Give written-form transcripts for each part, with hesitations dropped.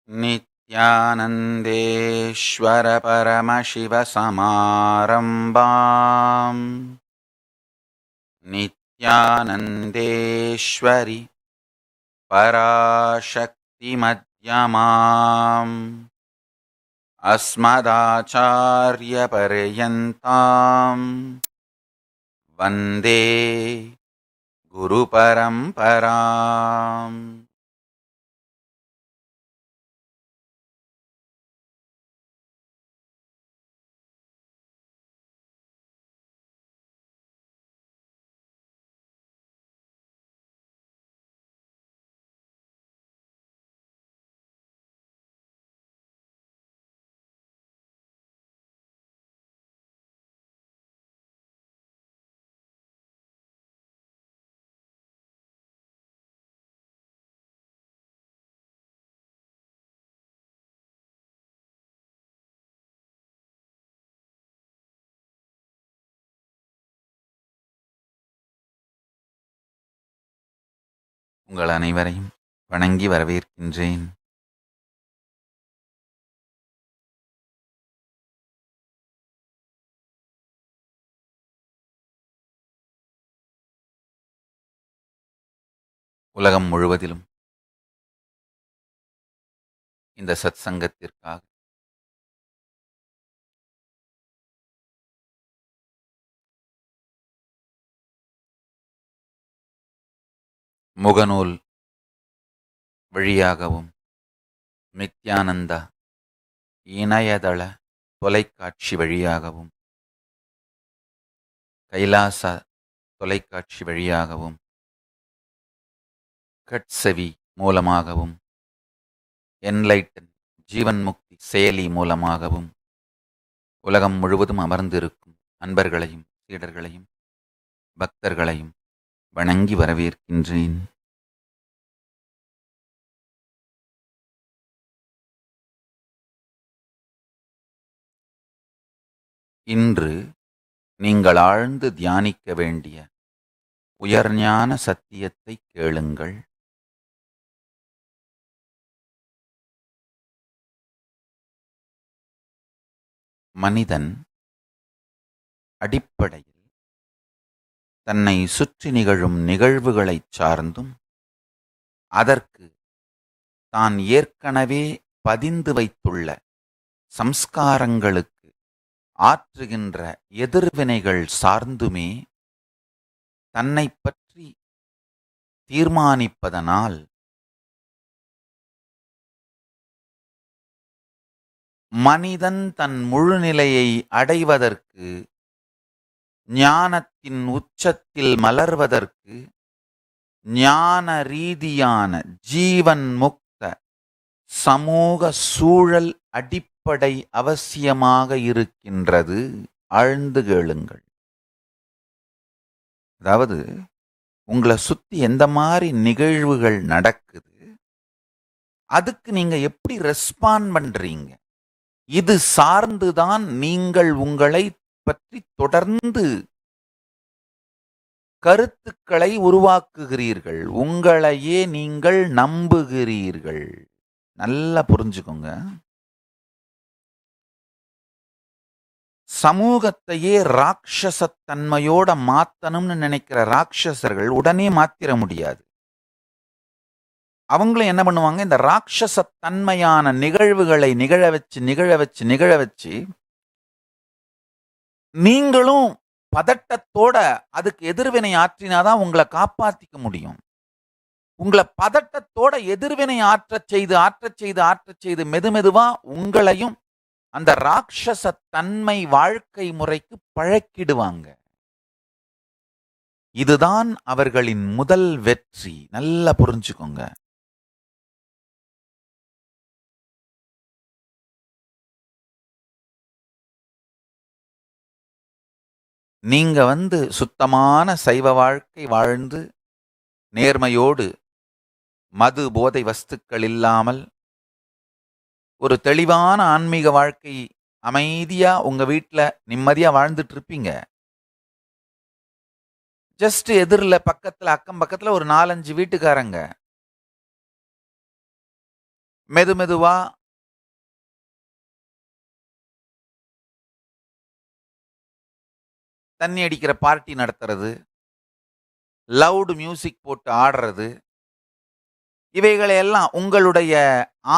नित्यानन्देश्वर परमशिवसमारम्भाम् नित्यानन्देश्वरि पराशक्तिमध्यमाम् अस्मदाचार्यपर्यन्ताम् वन्दे गुरुपरम्पराम्. உங்கள் அனைவரையும் வணங்கி வரவேற்கின்றேன். உலகம் முழுவதிலும் இந்த சத்சங்கத்திற்காக முகநூல் வழியாகவும் நித்யானந்தா இணையதள தொலைக்காட்சி வழியாகவும் கைலாச தொலைக்காட்சி வழியாகவும் கட்செவி மூலமாகவும் என்லைட்டன் ஜீவன் முக்தி செயலி மூலமாகவும் உலகம் முழுவதும் அமர்ந்திருக்கும் அன்பர்களையும் சீடர்களையும் பக்தர்களையும் வணங்கி வரவேற்கின்றேன். இன்று நீங்கள் ஆழ்ந்து தியானிக்க வேண்டிய உயர்ஞான சத்தியத்தை கேளுங்கள். மனிதன் அடிப்படையில் தன்னை சுற்றி நிகழும் நிகழ்வுகளைச் சார்ந்தும் அதற்கு தான் ஏற்கனவே பதிந்து வைத்துள்ள சம்ஸ்காரங்களுக்கு ஆற்றுகின்ற எதிர்வினைகள் சார்ந்துமே தன்னை பற்றி தீர்மானிப்பதனால் மனிதன் தன் முழுநிலையை அடைவதற்கு, ஞானத்தின் உச்சத்தில் மலர்வதற்கு ஞான ரீதியான ஜீவன் முக்த சமூக சூழல் அடிப்படை அவசியமாக இருக்கின்றது. ஆழ்ந்து கேளுங்கள். அதாவது உங்களை சுத்தி எந்த மாதிரி நிகழ்வுகள் நடக்குது, அதுக்கு நீங்க எப்படி ரெஸ்பாண்ட் பண்றீங்க, இது சார்ந்துதான் நீங்கள் உங்களை பற்றி தொடர்ந்து கருத்துக்களை உருவாக்குகிறீர்கள். உங்களையே நீங்கள் நம்புகிறீர்கள். நல்லா புரிஞ்சுக்கோங்க. சமூகத்தையே ராட்சசத்தன்மையோட மாத்தணும்னு நினைக்கிற ராட்சசர்கள் உடனே மாத்திர முடியாது. அவங்களும் என்ன பண்ணுவாங்க, இந்த ராட்சசத்தன்மையான நிகழ்வுகளை நிகழ வச்சு நீங்களும் பதட்டத்தோட அதுக்கு எதிர்வினை ஆற்றினாதான் உங்களை காப்பாத்திக்க முடியும். உங்களை பதட்டத்தோட எதிர்வினை ஆற்றச் செய்து மெதுமெதுவா உங்களையும் அந்த ராட்சச தன்மை வாழ்க்கை முறைக்கு பழக்கிடுவாங்க. இதுதான் அவர்களின் முதல் வெற்றி. நல்லா புரிஞ்சுக்கோங்க. நீங்க சுத்தமான சைவ வாழ்க்கை வாழ்ந்து நேர்மையோடு மது போதை வஸ்துக்கள் இல்லாமல் ஒரு தெளிவான ஆன்மீக வாழ்க்கை அமைதியா உங்க வீட்டில் நிம்மதியா வாழ்ந்துட்டு இருப்பீங்க. ஜஸ்ட் எதிரில் பக்கத்தில் அக்கம் பக்கத்தில் ஒரு 4-5 வீட்டுக்காரங்க மெதுவா தண்ணி அடிக்கிற பார்ட்டி நடத்துறது, லவுட் மியூசிக் போட்டு ஆடுறது, இவைகளெல்லாம் உங்களுடைய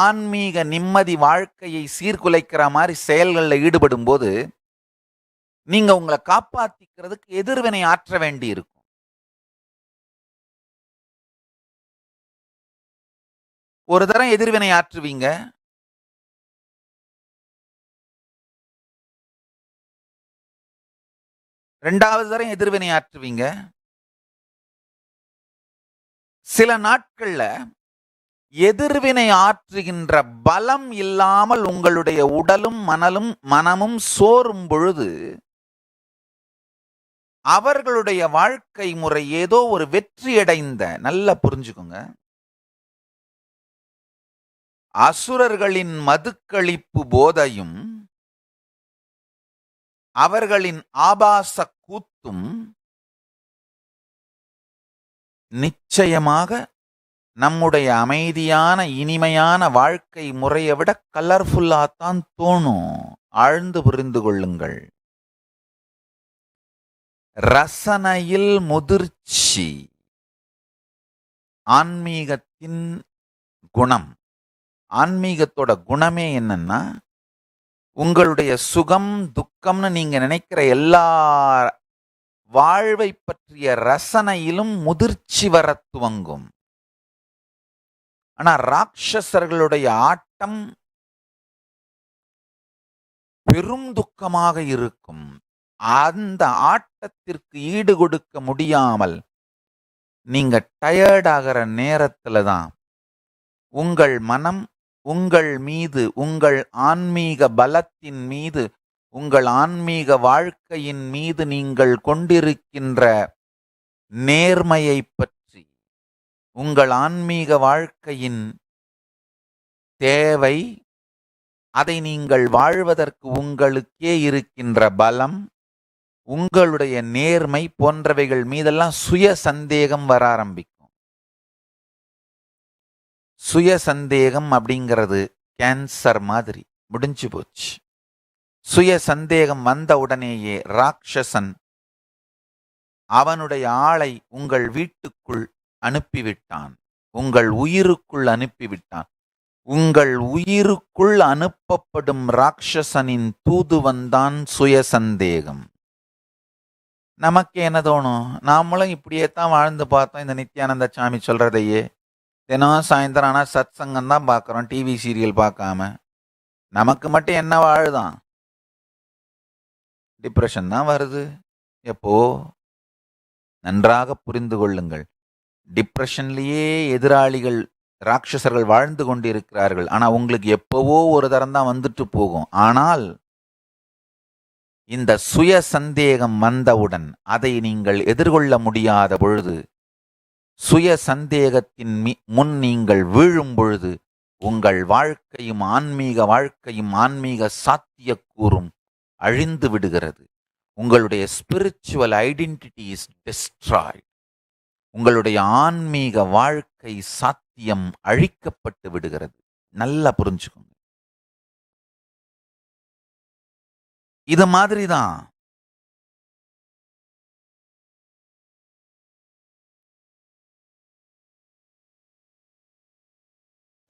ஆன்மீக நிம்மதி வாழ்க்கையை சீர்குலைக்கிற மாதிரி செயல்களில் ஈடுபடும்போது நீங்க உங்களை காப்பாத்திக்கிறதுக்கு எதிர்வினை ஆற்ற வேண்டி இருக்கும். ஒரு தரம் எதிர்வினை ஆற்றுவீங்க, ரெண்டாவது தரம் எதிர்வினை ஆற்றுவீங்க. சில நாட்கள்ல எதிர்வினை ஆற்றுகின்ற பலம் இல்லாமல் உங்களுடைய உடலும் மனமும் சோரும் பொழுது அவர்களுடைய வாழ்க்கை முறை ஏதோ ஒரு வெற்றியடைந்த, நல்லா புரிஞ்சுக்கோங்க, அசுரர்களின் மதுக்களிப்பு போதையும் அவர்களின் ஆபாச கூத்தும் நிச்சயமாக நம்முடைய அமைதியான இனிமையான வாழ்க்கை முறையை விட கலர்ஃபுல்லாத்தான் தோணும். ஆழ்ந்து புரிந்து கொள்ளுங்கள். ரசனையில் முதிர்ச்சி ஆன்மீகத்தின் குணம். ஆன்மீகத்தோட குணமே என்னன்னா, உங்களுடைய சுகம் துக்கம்னு நீங்க நினைக்கிற எல்லா வாழ்வை பற்றிய ரசனையிலும் முதிர்ச்சி வர துவங்கும். ஆனா ராட்சசர்களுடைய ஆட்டம் பெரும் துக்கமாக இருக்கும். அந்த ஆட்டத்திற்கு ஈடு கொடுக்க முடியாமல் நீங்க டயர்ட் ஆகிற நேரத்துல தான் உங்கள் மனம் உங்கள் மீது, உங்கள் ஆன்மீக பலத்தின் மீது, உங்கள் ஆன்மீக வாழ்க்கையின் மீது நீங்கள் கொண்டிருக்கின்ற நேர்மையை பற்றி, உங்கள் ஆன்மீக வாழ்க்கையின் தேவை, அதை நீங்கள் வாழ்வதற்கு உங்களுக்கே இருக்கின்ற பலம், உங்களுடைய நேர்மை போன்றவைகள் மீதெல்லாம் சுய சந்தேகம் வர ஆரம்பிக்கும். சுய சந்தேகம் அப்படிங்கிறது கேன்சர் மாதிரி முடிஞ்சு போச்சு. சுய சந்தேகம் வந்த உடனேயே ராட்சசன் அவனுடைய ஆளை உங்கள் வீட்டுக்குள் அனுப்பிவிட்டான், உங்கள் உயிருக்குள் அனுப்பிவிட்டான். உங்கள் உயிருக்குள் அனுப்பப்படும் ராட்சசனின் தூதுவன்தான் சுய சந்தேகம். நமக்கு என்ன தோணும், நாமளும் இப்படியே தான் வாழ்ந்து பார்த்தோம் இந்த நித்யானந்த சாமி சொல்றதையே. தினம் சாயந்தரம் ஆனால் சத் சங்கம் தான் பார்க்குறோம், டிவி சீரியல் பார்க்காம. நமக்கு மட்டும் என்ன வாழுதான், டிப்ரெஷன் தான் வருது. எப்போ நன்றாக புரிந்து கொள்ளுங்கள், டிப்ரெஷன்லேயே எதிராளிகள் ராட்சசர்கள் வாழ்ந்து கொண்டிருக்கிறார்கள். ஆனால் உங்களுக்கு எப்போவோ ஒரு தரம் தான் வந்துட்டு போகும். ஆனால் இந்த சுய சந்தேகம் வந்தவுடன் அதை நீங்கள் எதிர்கொள்ள முடியாத பொழுது, சுய சந்தேகத்தின் முன் நீங்கள் வீழும் பொழுது உங்கள் வாழ்க்கையும் ஆன்மீக சாத்தியக்கூறும் அழிந்து விடுகிறது. உங்களுடைய ஸ்பிரிச்சுவல் ஐடென்டிட்டி இஸ் டிஸ்ட்ராய்ட். உங்களுடைய ஆன்மீக வாழ்க்கை சாத்தியம் அழிக்கப்பட்டு விடுகிறது. நல்லா புரிஞ்சுக்கோங்க. இது மாதிரி தான்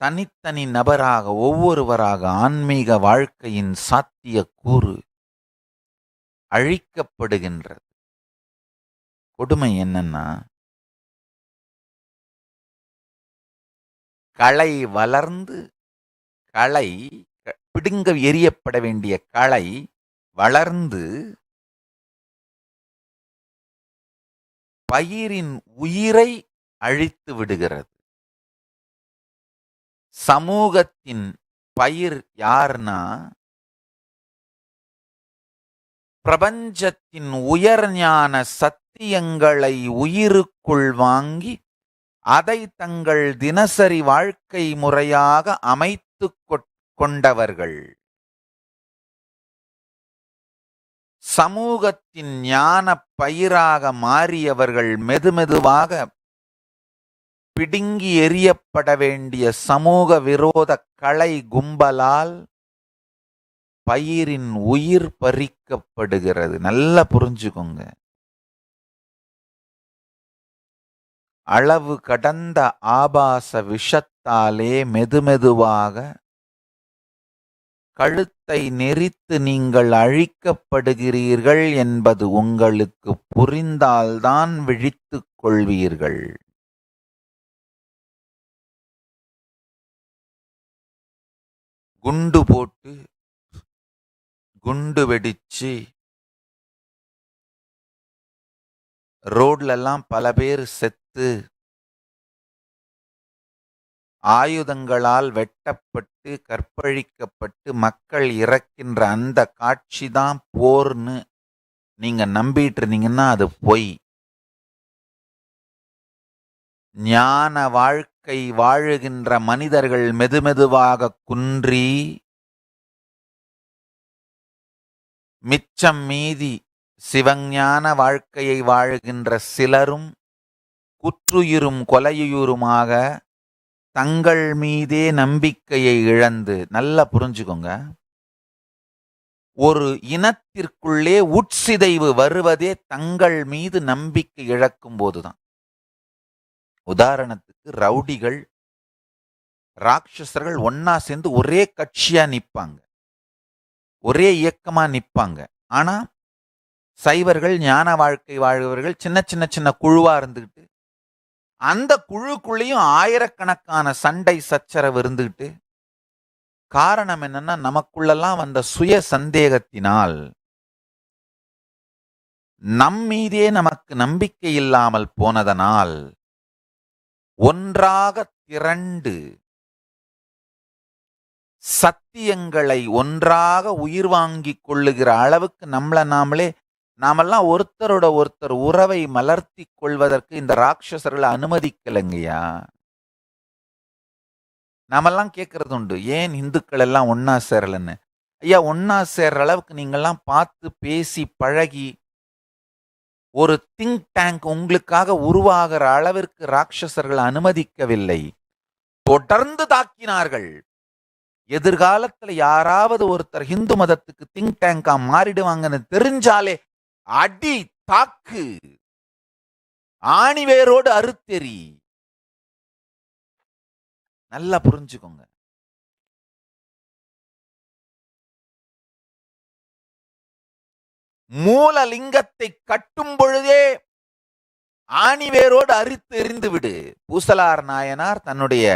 தனித்தனி நபராக ஒவ்வொருவராக ஆன்மீக வாழ்க்கையின் சாத்திய கூறு அழிக்கப்படுகின்றது. கொடுமை என்னன்னா, களை வளர்ந்து, களை பிடுங்க எரியப்பட வேண்டிய களை வளர்ந்து பயிரின் உயிரை அழித்து விடுகிறது. சமூகத்தின் பயிர் யார்னா, பிரபஞ்சத்தின் உயர்ஞான சத்தியங்களை உயிருக்குள் வாங்கி அதை தங்கள் தினசரி வாழ்க்கை முறையாக அமைத்து கொண்டவர்கள். சமூகத்தின் ஞான பயிராக மாறியவர்கள் மெதுமெதுவாக பிடுங்கி எறியப்பட வேண்டிய சமூக விரோத களை கும்பலால் பயிரின் உயிர் பறிக்கப்படுகிறது. நல்லா புரிஞ்சுக்கோங்க. அளவு கடந்த ஆபாச விஷத்தாலே மெதுமெதுவாக கழுத்தை நெரித்து நீங்கள் அழிக்கப்படுகிறீர்கள் என்பது உங்களுக்கு புரிந்தால்தான் விழித்துக் கொள்வீர்கள். குண்டு போட்டு குண்டு வெடிச்சு ரோட்லெல்லாம் பல பேர் செத்து ஆயுதங்களால் வெட்டப்பட்டு கற்பழிக்கப்பட்டு மக்கள் இறக்கின்ற அந்த காட்சி தான் போர்னு நீங்க நம்பிட்டு இருந்தீங்கன்னா அது பொய். ஞான வாழ்க்கை வாழுகின்ற மனிதர்கள் மெதுமெதுவாக குன்றி மிச்சம் மீதி சிவஞான வாழ்க்கையை வாழுகின்ற சிலரும் குற்றுயிரும் கொலையுயிருமாக தங்கள் மீதே நம்பிக்கையை இழந்து, நல்லா புரிஞ்சுக்கோங்க, ஒரு இனத்திற்குள்ளே உட்சிதைவு வருவதே தங்கள் மீது நம்பிக்கை இழக்கும் போதுதான். உதாரணத்துக்கு ரவுடிகள் ராட்சசர்கள் ஒன்னா சேர்ந்து ஒரே கட்சியா நிப்பாங்க, ஒரே இயக்கமா நிப்பாங்க. ஆனா சைவர்கள் ஞான வாழ்க்கை வாழ்பவர்கள் சின்ன சின்ன சின்ன குழுவா இருந்துகிட்டு அந்த குழுக்குள்ளேயும் ஆயிரக்கணக்கான சண்டை சச்சரவு இருந்துகிட்டு, காரணம் என்னன்னா நமக்குள்ளெல்லாம் வந்த சுய சந்தேகத்தினால் நம்மீதே நமக்கு நம்பிக்கை இல்லாமல் போனதனால் ஒன்றாக திரண்டு சத்தியங்களை ஒன்றாக உயிர் வாங்கிக் கொள்ளுகிற அளவுக்கு நாமெல்லாம் ஒருத்தரோட ஒருத்தர் உறவை மலர்த்தி கொள்வதற்கு இந்த ராட்சசர்களை அனுமதிக்கலைங்கய்யா. நாமெல்லாம் கேட்கறது உண்டு, ஏன் இந்துக்கள் எல்லாம் ஒன்னா சேரலன்னு. ஐயா, ஒன்னா சேர்ற அளவுக்கு நீங்கள்லாம் பார்த்து பேசி பழகி ஒரு திங்க் டேங்க் உங்களுக்காக உருவாகிற அளவிற்கு ராட்சசர்கள் அனுமதிக்கவில்லை, தொடர்ந்து தாக்கினார்கள். எதிர்காலத்துல யாராவது ஒருத்தர் இந்து மதத்துக்கு திங்க் டேங்கா மாறிடுவாங்கன்னு தெரிஞ்சாலே அடி தாக்கு, ஆணிவேரோடு அறுத்தெறி. நல்லா புரிஞ்சுக்கோங்க. மூலலிங்கத்தை கட்டும் பொழுதே ஆணிவேரோடு அறுத்து எறிந்து விடு. பூசலார் நாயனார் தன்னுடைய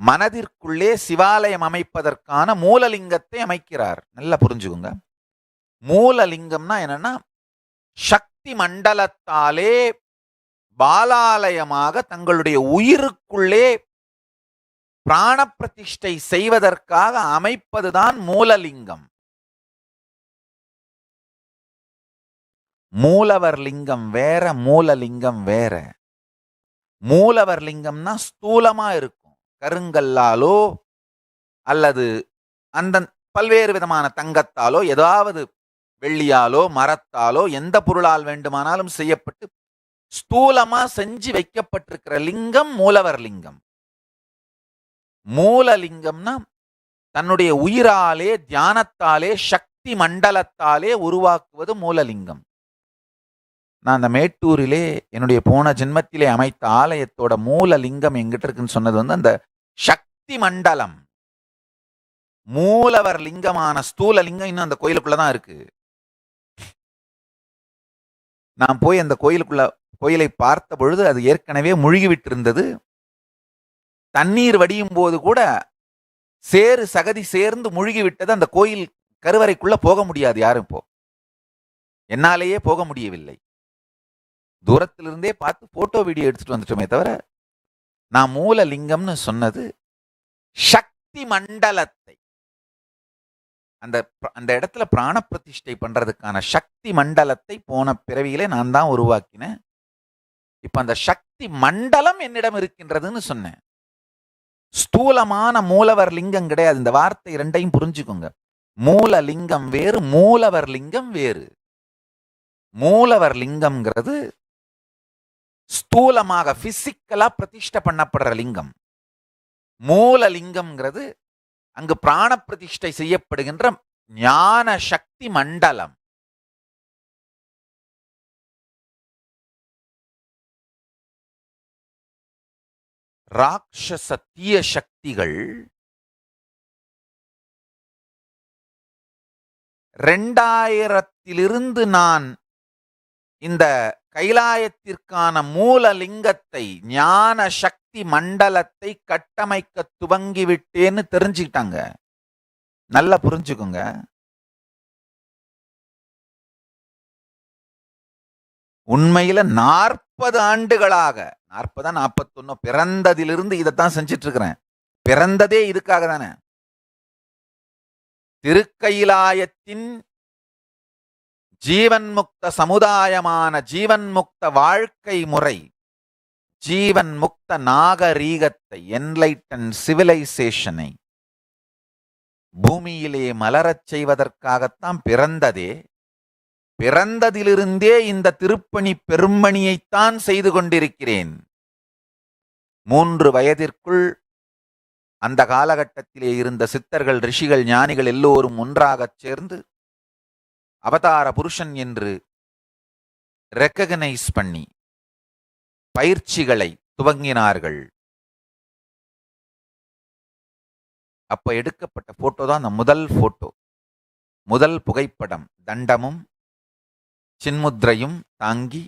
மனதிற்குள்ளே சிவாலயம் அமைப்பதற்கான மூலலிங்கத்தை அமைக்கிறார். நல்லா புரிஞ்சுக்கோங்க. மூலலிங்கம்னா என்னன்னா, சக்தி மண்டலத்தாலே பாலாலயமாக தங்களுடைய உயிருக்குள்ளே பிராண பிரதிஷ்டை செய்வதற்காக அமைப்பதுதான் மூலலிங்கம். மூலவர் லிங்கம் வேற, மூலலிங்கம் வேற. மூலவர் லிங்கம்னா ஸ்தூலமா இருக்கும், கருங்கல்லாலோ அல்லது அந்த பல்வேறு விதமான தங்கத்தாலோ ஏதாவது வெள்ளியாலோ மரத்தாலோ எந்த பொருளால் வேண்டுமானாலும் செய்யப்பட்டு ஸ்தூலமா செஞ்சு வைக்கப்பட்டிருக்கிற லிங்கம் மூலவர் லிங்கம். மூலலிங்கம்னா தன்னுடைய உயிராலே தியானத்தாலே சக்தி மண்டலத்தாலே உருவாக்குவது மூலலிங்கம். நான் அந்த மேட்டூரிலே என்னுடைய போன ஜென்மத்திலே அமைத்த ஆலயத்தோட மூலலிங்கம் எங்கிட்ட இருக்குன்னு சொன்னது அந்த சக்தி மண்டலம். மூலவர் லிங்கமான ஸ்தூல லிங்கம் இன்னும் அந்த கோயிலுக்குள்ளதான் இருக்கு. நான் போய் அந்த கோயிலை பார்த்த பொழுது அது ஏற்கனவே முழுகிவிட்டு இருந்தது. தண்ணீர் வடியும் போது கூட சேறு சகதி சேர்ந்து முழுகி விட்டது. அந்த கோயில் கருவறைக்குள்ள போக முடியாது யாரும். இப்போ என்னாலேயே போக முடியவில்லை. தூரத்திலிருந்தே பார்த்து போட்டோ வீடியோ எடுத்துட்டு வந்துட்டோமே தவிர, நான் மூலலிங்கம்னு சொன்னது சக்தி மண்டலத்தை, அந்த இடத்துல பிராண பிரதிஷ்டை பண்றதுக்கான சக்தி மண்டலத்தை போன பிறவியிலே நான் தான் உருவாக்கினேன். இப்ப அந்த சக்தி மண்டலம் என்னிடம் இருக்கின்றதுன்னு சொன்னேன். ஸ்தூலமான மூலவர் லிங்கம் கிடையாது. இந்த வார்த்தை இரண்டையும் புரிஞ்சுக்கோங்க. மூலலிங்கம் வேறு, மூலவர் லிங்கம் வேறு. மூலவர் லிங்கம்ங்கிறது ஸ்தூலமாக பிசிக்கலா பிரதிஷ்டை பண்ணப்படுற லிங்கம். மூல லிங்கம்ங்கிறது அங்கு பிராண பிரதிஷ்டை செய்யப்படுகின்ற ஞான சக்தி மண்டலம். ராட்சச தீய சக்திகள் 2000 நான் இந்த கைலாயத்திற்கான மூலலிங்கத்தை ஞான சக்தி மண்டலத்தை கட்டமைக்க துவங்கிவிட்டேன்னு தெரிஞ்சுக்கிட்டாங்க. நல்லா புரிஞ்சுக்குங்க. உண்மையில 40 ஆண்டுகளாக 40 41 பிறந்ததிலிருந்து இதைத்தான் செஞ்சிட்டு இருக்கிறேன். பிறந்ததே இதுக்காக தானே. திருக்கைலாயத்தின் ஜீவன் முக்த சமுதாயமான ஜீவன் முக்த வாழ்க்கை முறை, ஜீவன் முக்த நாகரீகத்தை, என்லைட்டன் சிவிலைசேஷனை பூமியிலே மலரச் செய்வதற்காகத்தான் பிறந்ததே. பிறந்ததிலிருந்தே இந்த திருப்பணி பெரும்பணியைத்தான் செய்து கொண்டிருக்கிறேன். 3 வயதிற்குள் அந்த காலகட்டத்திலே இருந்த சித்தர்கள், ரிஷிகள், ஞானிகள் எல்லோரும் ஒன்றாகச் சேர்ந்து அவதார புருஷன் என்று ரெக்கக்னைஸ் பண்ணி பயிற்சிகளை துவங்கினார்கள். அப்ப எடுக்கப்பட்ட போட்டோ தான் அந்த முதல் போட்டோ, முதல் புகைப்படம். தண்டமும் சின்முத்ரையும் தாங்கி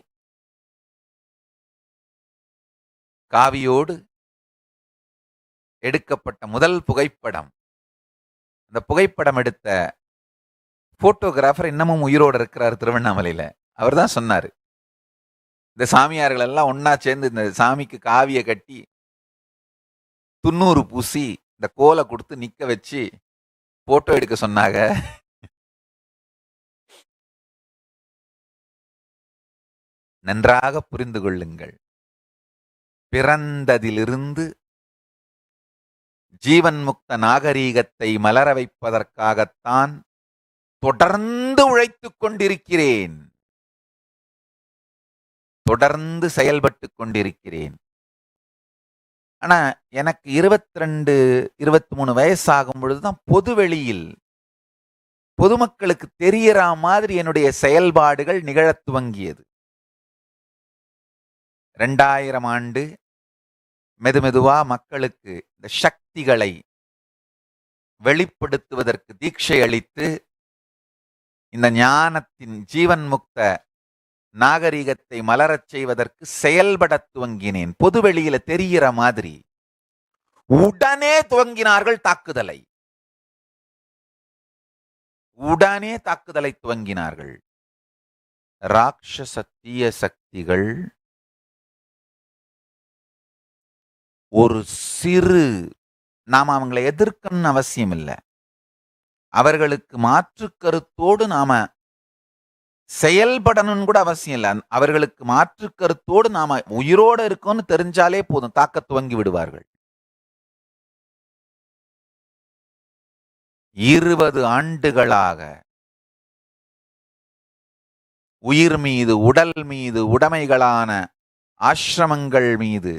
காவியோடு எடுக்கப்பட்ட முதல் புகைப்படம். அந்த புகைப்படம் எடுத்த போட்டோகிராஃபர் இன்னமும் உயிரோடு இருக்கிறார் திருவண்ணாமலையில. அவர் தான் சொன்னார், இந்த சாமியார்கள் எல்லாம் ஒன்னா சேர்ந்து இந்த சாமிக்கு காவியை கட்டி துண்ணூறு பூசி இந்த கோலை கொடுத்து நிக்க வச்சு போட்டோ எடுக்க சொன்னாங்க. நன்றாக புரிந்து கொள்ளுங்கள். பிறந்ததிலிருந்து ஜீவன் முக்த நாகரீகத்தை மலர வைப்பதற்காகத்தான் தொடர்ந்து உழைத்துக் கொண்டிருக்கிறேன், தொடர்ந்து செயல்பட்டு கொண்டிருக்கிறேன். ஆனா எனக்கு 22 23 வயசாகும் பொழுதுதான் பொதுவெளியில் பொதுமக்களுக்கு தெரியற மாதிரி என்னுடைய செயல்பாடுகள் நிகழத் துவங்கியது. 2000 ஆண்டு மெதுமெதுவா மக்களுக்கு இந்த சக்திகளை வெளிப்படுத்துவதற்கு தீட்சை அளித்து இந்த ஞானத்தின் ஜீவன் முக்த நாகரிகத்தை மலரச் செய்வதற்கு செயல்பட துவங்கினேன். பொதுவெளியில தெரிகிற மாதிரி உடனே துவங்கினார்கள் தாக்குதலை, உடனே தாக்குதலை துவங்கினார்கள். ராட்சச தீய சக்திகள் ஒரு சிறு, நாம அவங்களை எதிர்க்கணும்னு அவசியம் இல்லை, அவர்களுக்கு மாற்று கருத்தோடு நாம செயல்படணும்னு கூட அவசியம் இல்லை. அவர்களுக்கு மாற்று கருத்தோடு நாம உயிரோடு இருக்கோம்னு தெரிஞ்சாலே போதும், தாக்க துவங்கி விடுவார்கள். 20 ஆண்டுகளாக உயிர் மீது, உடல் மீது, உடைமைகளான ஆசிரமங்கள் மீது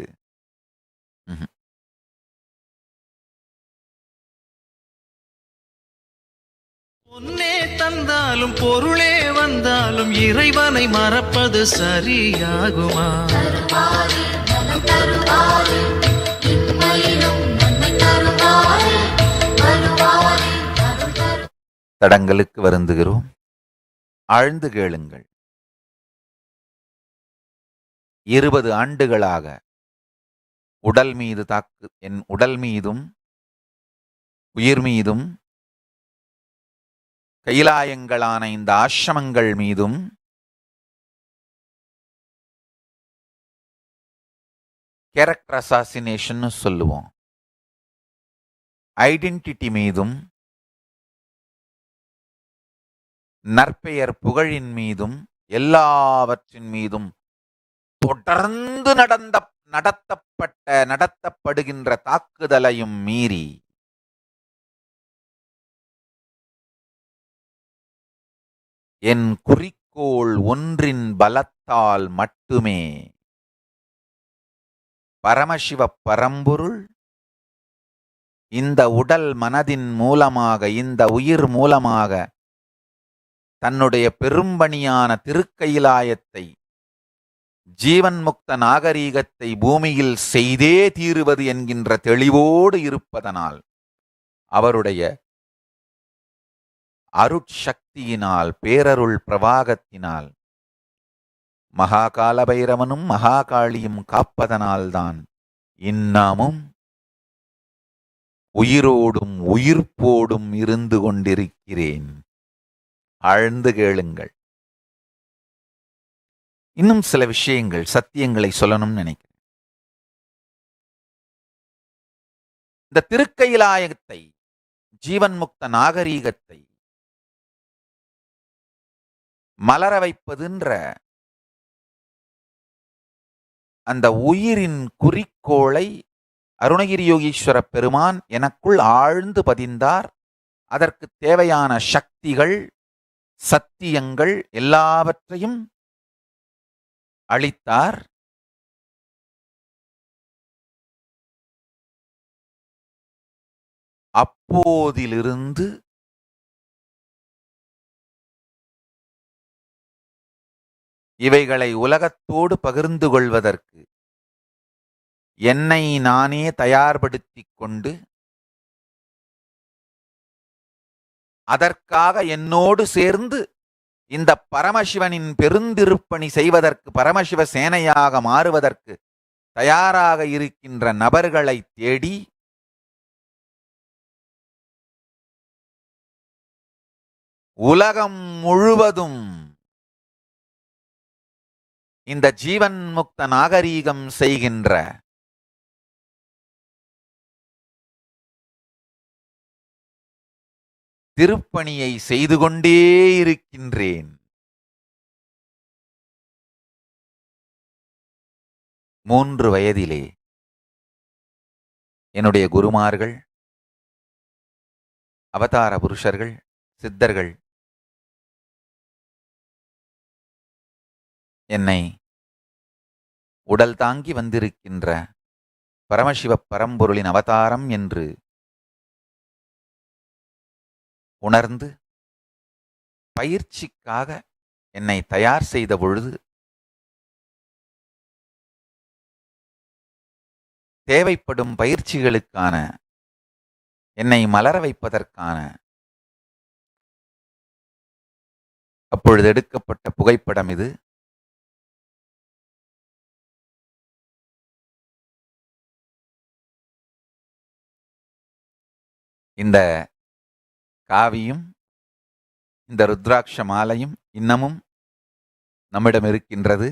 பொன்னே தந்தாலும் பொருளே வந்தாலும் இறைவனை மறப்பது சரியாகுமா? தடங்களுக்கு வருந்துகிறோம், ஆழ்ந்து கேளுங்கள். 20 ஆண்டுகளாக உடல் மீது தாக்கு, என் உடல் மீதும் உயிர் மீதும் கைலாயங்களான இந்த ஆசிரமங்கள் மீதும் கேரக்டர் அசாசினேஷன் சொல்லுவோம், ஐடென்டிட்டி மீதும் நற்பெயர் புகழின் மீதும் எல்லாவற்றின் மீதும் தொடர்ந்து நடத்தப்படுகின்ற தாக்குதலையும் மீறி என் குறிக்கோள் ஒன்றின் பலத்தால் மட்டுமே பரமசிவ பரம்பொருள் இந்த உடல் மனதின் மூலமாக, இந்த உயிர் மூலமாக தன்னுடைய பெரும்பணியான திருக்கைலாயத்தை, ஜீவன் முக்த நாகரீகத்தை பூமியில் செய்தே தீருவது என்கின்ற தெளிவோடு இருப்பதனால், அவருடைய அருட்சக்தியினால், பேரருள் பிரவாகத்தினால், மகாகால பைரவனும் மகாகாளியும் காப்பதனால்தான் இன்னமும் உயிரோடும் உயிர்ப்போடும் இருந்து கொண்டிருக்கிறேன். ஆழ்ந்து கேளுங்கள். இன்னும் சில விஷயங்கள், சத்தியங்களை சொல்லணும்னு நினைக்கிறேன். இந்த திருக்கைலாயத்தை, ஜீவன் முக்த நாகரீகத்தை மலர வைப்பதுன்ற அந்த உயிரின் குறிக்கோளை அருணகிரி யோகீஸ்வர பெருமான் எனக்குள் ஆழ்ந்து பதிந்தார். அதற்கு தேவையான சக்திகள், சத்தியங்கள் எல்லாவற்றையும் அளித்தார். அப்போதிலிருந்து இவைகளை உலகத்தோடு பகிர்ந்து கொள்வதற்கு என்னை நானே தயார்படுத்திக் கொண்டு, அதற்காக என்னோடு சேர்ந்து இந்த பரமசிவனின் பெருந்திருப்பணி செய்வதற்கு, பரமசிவ சேனையாக மாறுவதற்கு தயாராக இருக்கின்ற நபர்களை தேடி உலகம் முழுவதும் இந்த ஜீவன் முக்த நாகரீகம் செய்கின்ற திருப்பணியை செய்து கொண்டே இருக்கின்றேன். 3 வயதிலே என்னுடைய குருமார்கள், அவதார புருஷர்கள், சித்தர்கள் என்னை உடல் தாங்கி வந்திருக்கின்ற பரமசிவ பரம்பொருளின் அவதாரம் என்று உணர்ந்து பயிற்சிக்காக என்னை தயார் செய்த பொழுது, தேவைப்படும் பயிற்சிகளுக்கான, என்னை மலர வைப்பதற்கான அப்பொழுது எடுக்கப்பட்ட புகைப்படம் இது. இந்த காவியும் இந்த ருத்ராட்ச மாலையும் இன்னமும் நம்மிடம் இருக்கின்றது.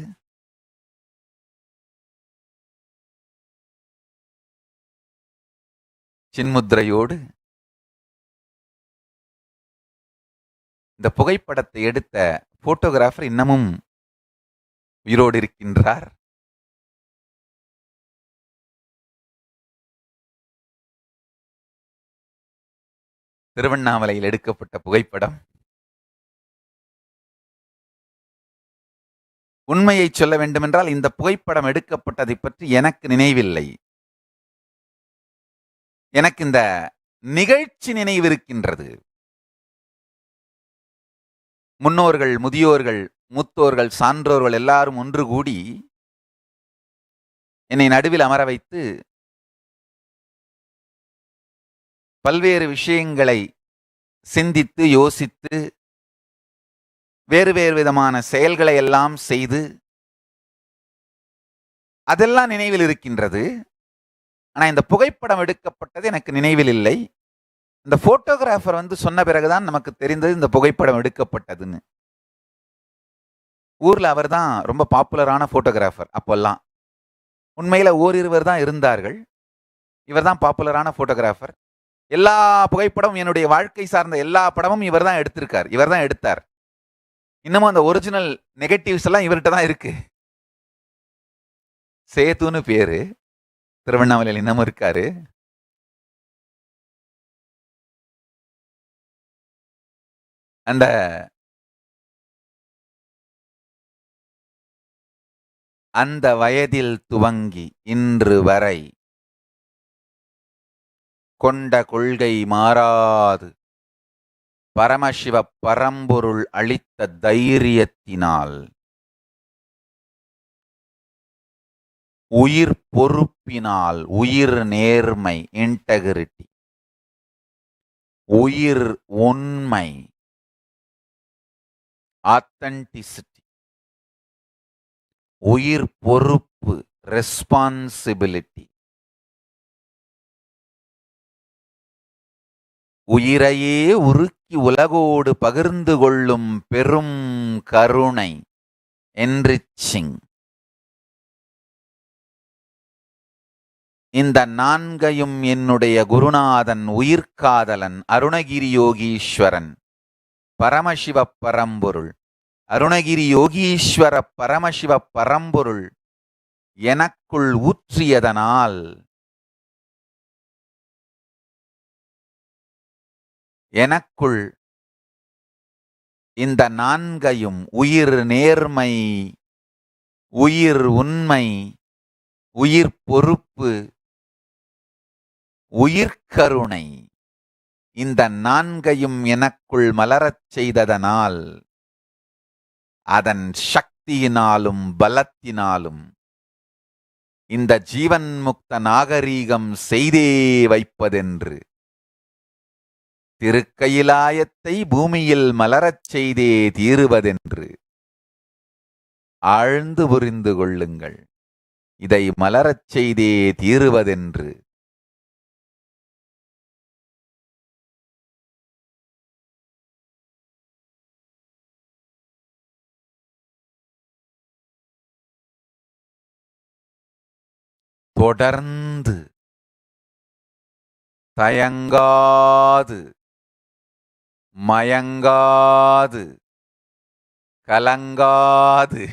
சின்முத்திரையோடு இந்த புகைப்படத்தை எடுத்த போட்டோகிராஃபர் இன்னமும் உயிரோடு இருக்கின்றார். திருவண்ணாமலையில் எடுக்கப்பட்ட புகைப்படம். உண்மையை சொல்ல வேண்டுமென்றால் இந்த புகைப்படம் எடுக்கப்பட்டதை பற்றி எனக்கு நினைவில்லை. எனக்கு இந்த நிகழ்ச்சி நினைவிருக்கின்றது. முன்னோர்கள், முதியோர்கள், மூத்தோர்கள், சான்றோர்கள் எல்லாரும் ஒன்று கூடி என்னை நடுவில் அமர வைத்து பல்வேறு விஷயங்களை சிந்தித்து யோசித்து வேறு வேறு விதமான செயல்களை எல்லாம் செய்து, அதெல்லாம் நினைவில் இருக்கின்றது. ஆனால் இந்த புகைப்படம் எடுக்கப்பட்டது எனக்கு நினைவில் இல்லை. இந்த போட்டோகிராஃபர் சொன்ன பிறகுதான் நமக்கு தெரிந்தது இந்த புகைப்படம் எடுக்கப்பட்டதுன்னு. ஊர்ல அவர் தான் ரொம்ப பாப்புலரான போட்டோகிராஃபர். அப்பெல்லாம் உண்மையில ஓரிருவர் தான் இருந்தார்கள். இவர் தான் பாப்புலரான போட்டோகிராஃபர். எல்லா புகைப்படமும், என்னுடைய வாழ்க்கை சார்ந்த எல்லா படமும் இவர் தான் எடுத்திருக்கார், இவர் தான் எடுத்தார். இன்னமும் அந்த ஒரிஜினல் நெகட்டிவ்ஸ் எல்லாம் இவர்கிட்ட தான் இருக்கு. சேதுன்னு பேரு, திருவண்ணாமலையில் இன்னமும் இருக்காரு. அந்த அந்த வயதில் துவங்கி இன்று வரை கொண்ட கொள்கை மாறாது பரமசிவ பரம்பொருள் அளித்த தைரியத்தினால் உயிர் பொறுப்பினால் உயிர் நேர்மை இன்டெகிரிட்டி, உயிர் உண்மை ஆத்தென்டிசிட்டி, உயிர் பொறுப்பு ரெஸ்பான்சிபிலிட்டி, உயிரையே உருக்கி உலகோடு பகிர்ந்து கொள்ளும் பெரும் கருணை என்ரிச்சிங், இந்த நான்கையும் என்னுடைய குருநாதன் உயிர்காதலன் அருணகிரி யோகீஸ்வரன் பரமசிவ பரம்பொருள், அருணகிரி யோகீஸ்வர பரமசிவ பரம்பொருள் எனக்குள் ஊற்றியதனால் எனக்குள் இந்த நான்கையும் உயிர் நேர்மை, உயிர் உண்மை, உயிர் பொறுப்பு, உயிர்கருணை, இந்த நான்கையும் எனக்குள் மலரச் செய்ததனால் அதன் சக்தியினாலும் பலத்தினாலும் இந்த ஜீவன் முக்த நாகரீகம் செய்தே வைப்பதென்று திருக்கயிலாயத்தை பூமியில் மலரச் செய்தே தீருவதென்று ஆழ்ந்து புரிந்து கொள்ளுங்கள். இதை மலரச் செய்தே தீருவதென்று தொடர்ந்து தயங்காது மயங்காது கலங்காது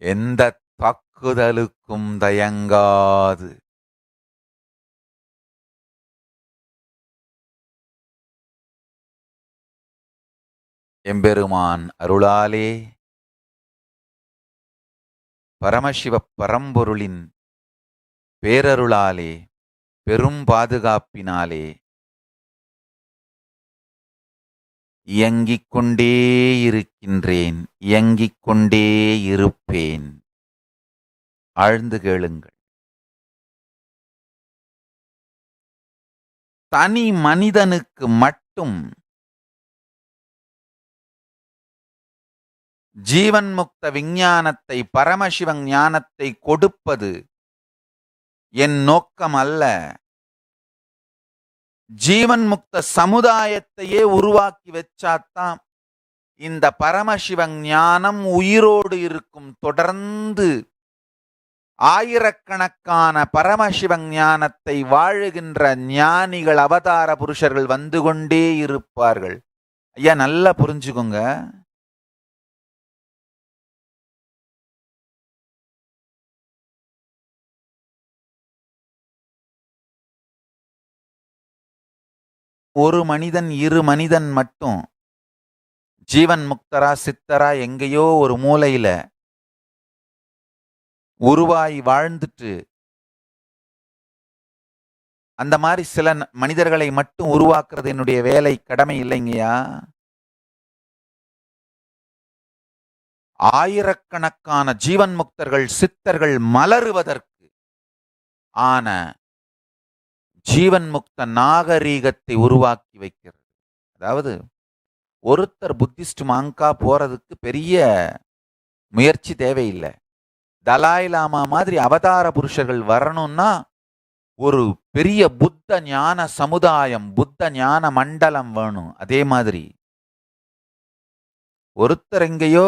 எந்த தாக்குதலுக்கும் தயங்காது எம்பெருமான் அருளாலே பரமசிவ பரம்பொருளின் பேரருளாலே பெரும் பாதுகாப்பினாலே இயங்கிக் கொண்டே இருக்கின்றேன், இயங்கிக் கொண்டே இருப்பேன். ஆழ்ந்து கேளுங்கள். தனி மனிதனுக்கு மட்டும் ஜீவன் முக்த விஞ்ஞானத்தை, பரமசிவ ஞானத்தை கொடுப்பது என் நோக்கம் அல்ல. ஜீவன் முக்த சமுதாயத்தையே உருவாக்கி வச்சாத்தான் இந்த பரமசிவ ஞானம் உயிரோடு இருக்கும். தொடர்ந்து ஆயிரக்கணக்கான பரமசிவ ஞானத்தை வாழுகின்ற ஞானிகள், அவதார புருஷர்கள் வந்து கொண்டே இருப்பார்கள். ஐயா, நல்லா புரிஞ்சுக்கோங்க. ஒரு மனிதன், இரு மனிதன் மட்டும் ஜீவன் முக்தரா சித்தரா எங்கேயோ ஒரு மூலையில உருவாய் வாழ்ந்துட்டு அந்த மாதிரி சில மனிதர்களை மட்டும் உருவாக்குறது என்னுடைய வேலை, கடமை இல்லைங்கய்யா. ஆயிரக்கணக்கான ஜீவன் முக்தர்கள், சித்தர்கள் மலருவதற்கு ஆன ஜீவன் முக்த நாகரீகத்தை உருவாக்கி வைக்கிறது. அதாவது ஒருத்தர் புத்திஸ்ட் மாங்கா போறதுக்கு பெரிய முயற்சி தேவையில்லை. தலாய் லாமா மாதிரி அவதார புருஷர்கள் வரணும்னா ஒரு பெரிய புத்த ஞான சமுதாயம், புத்த ஞான மண்டலம் வேணும். அதே மாதிரி ஒருத்தர் எங்கேயோ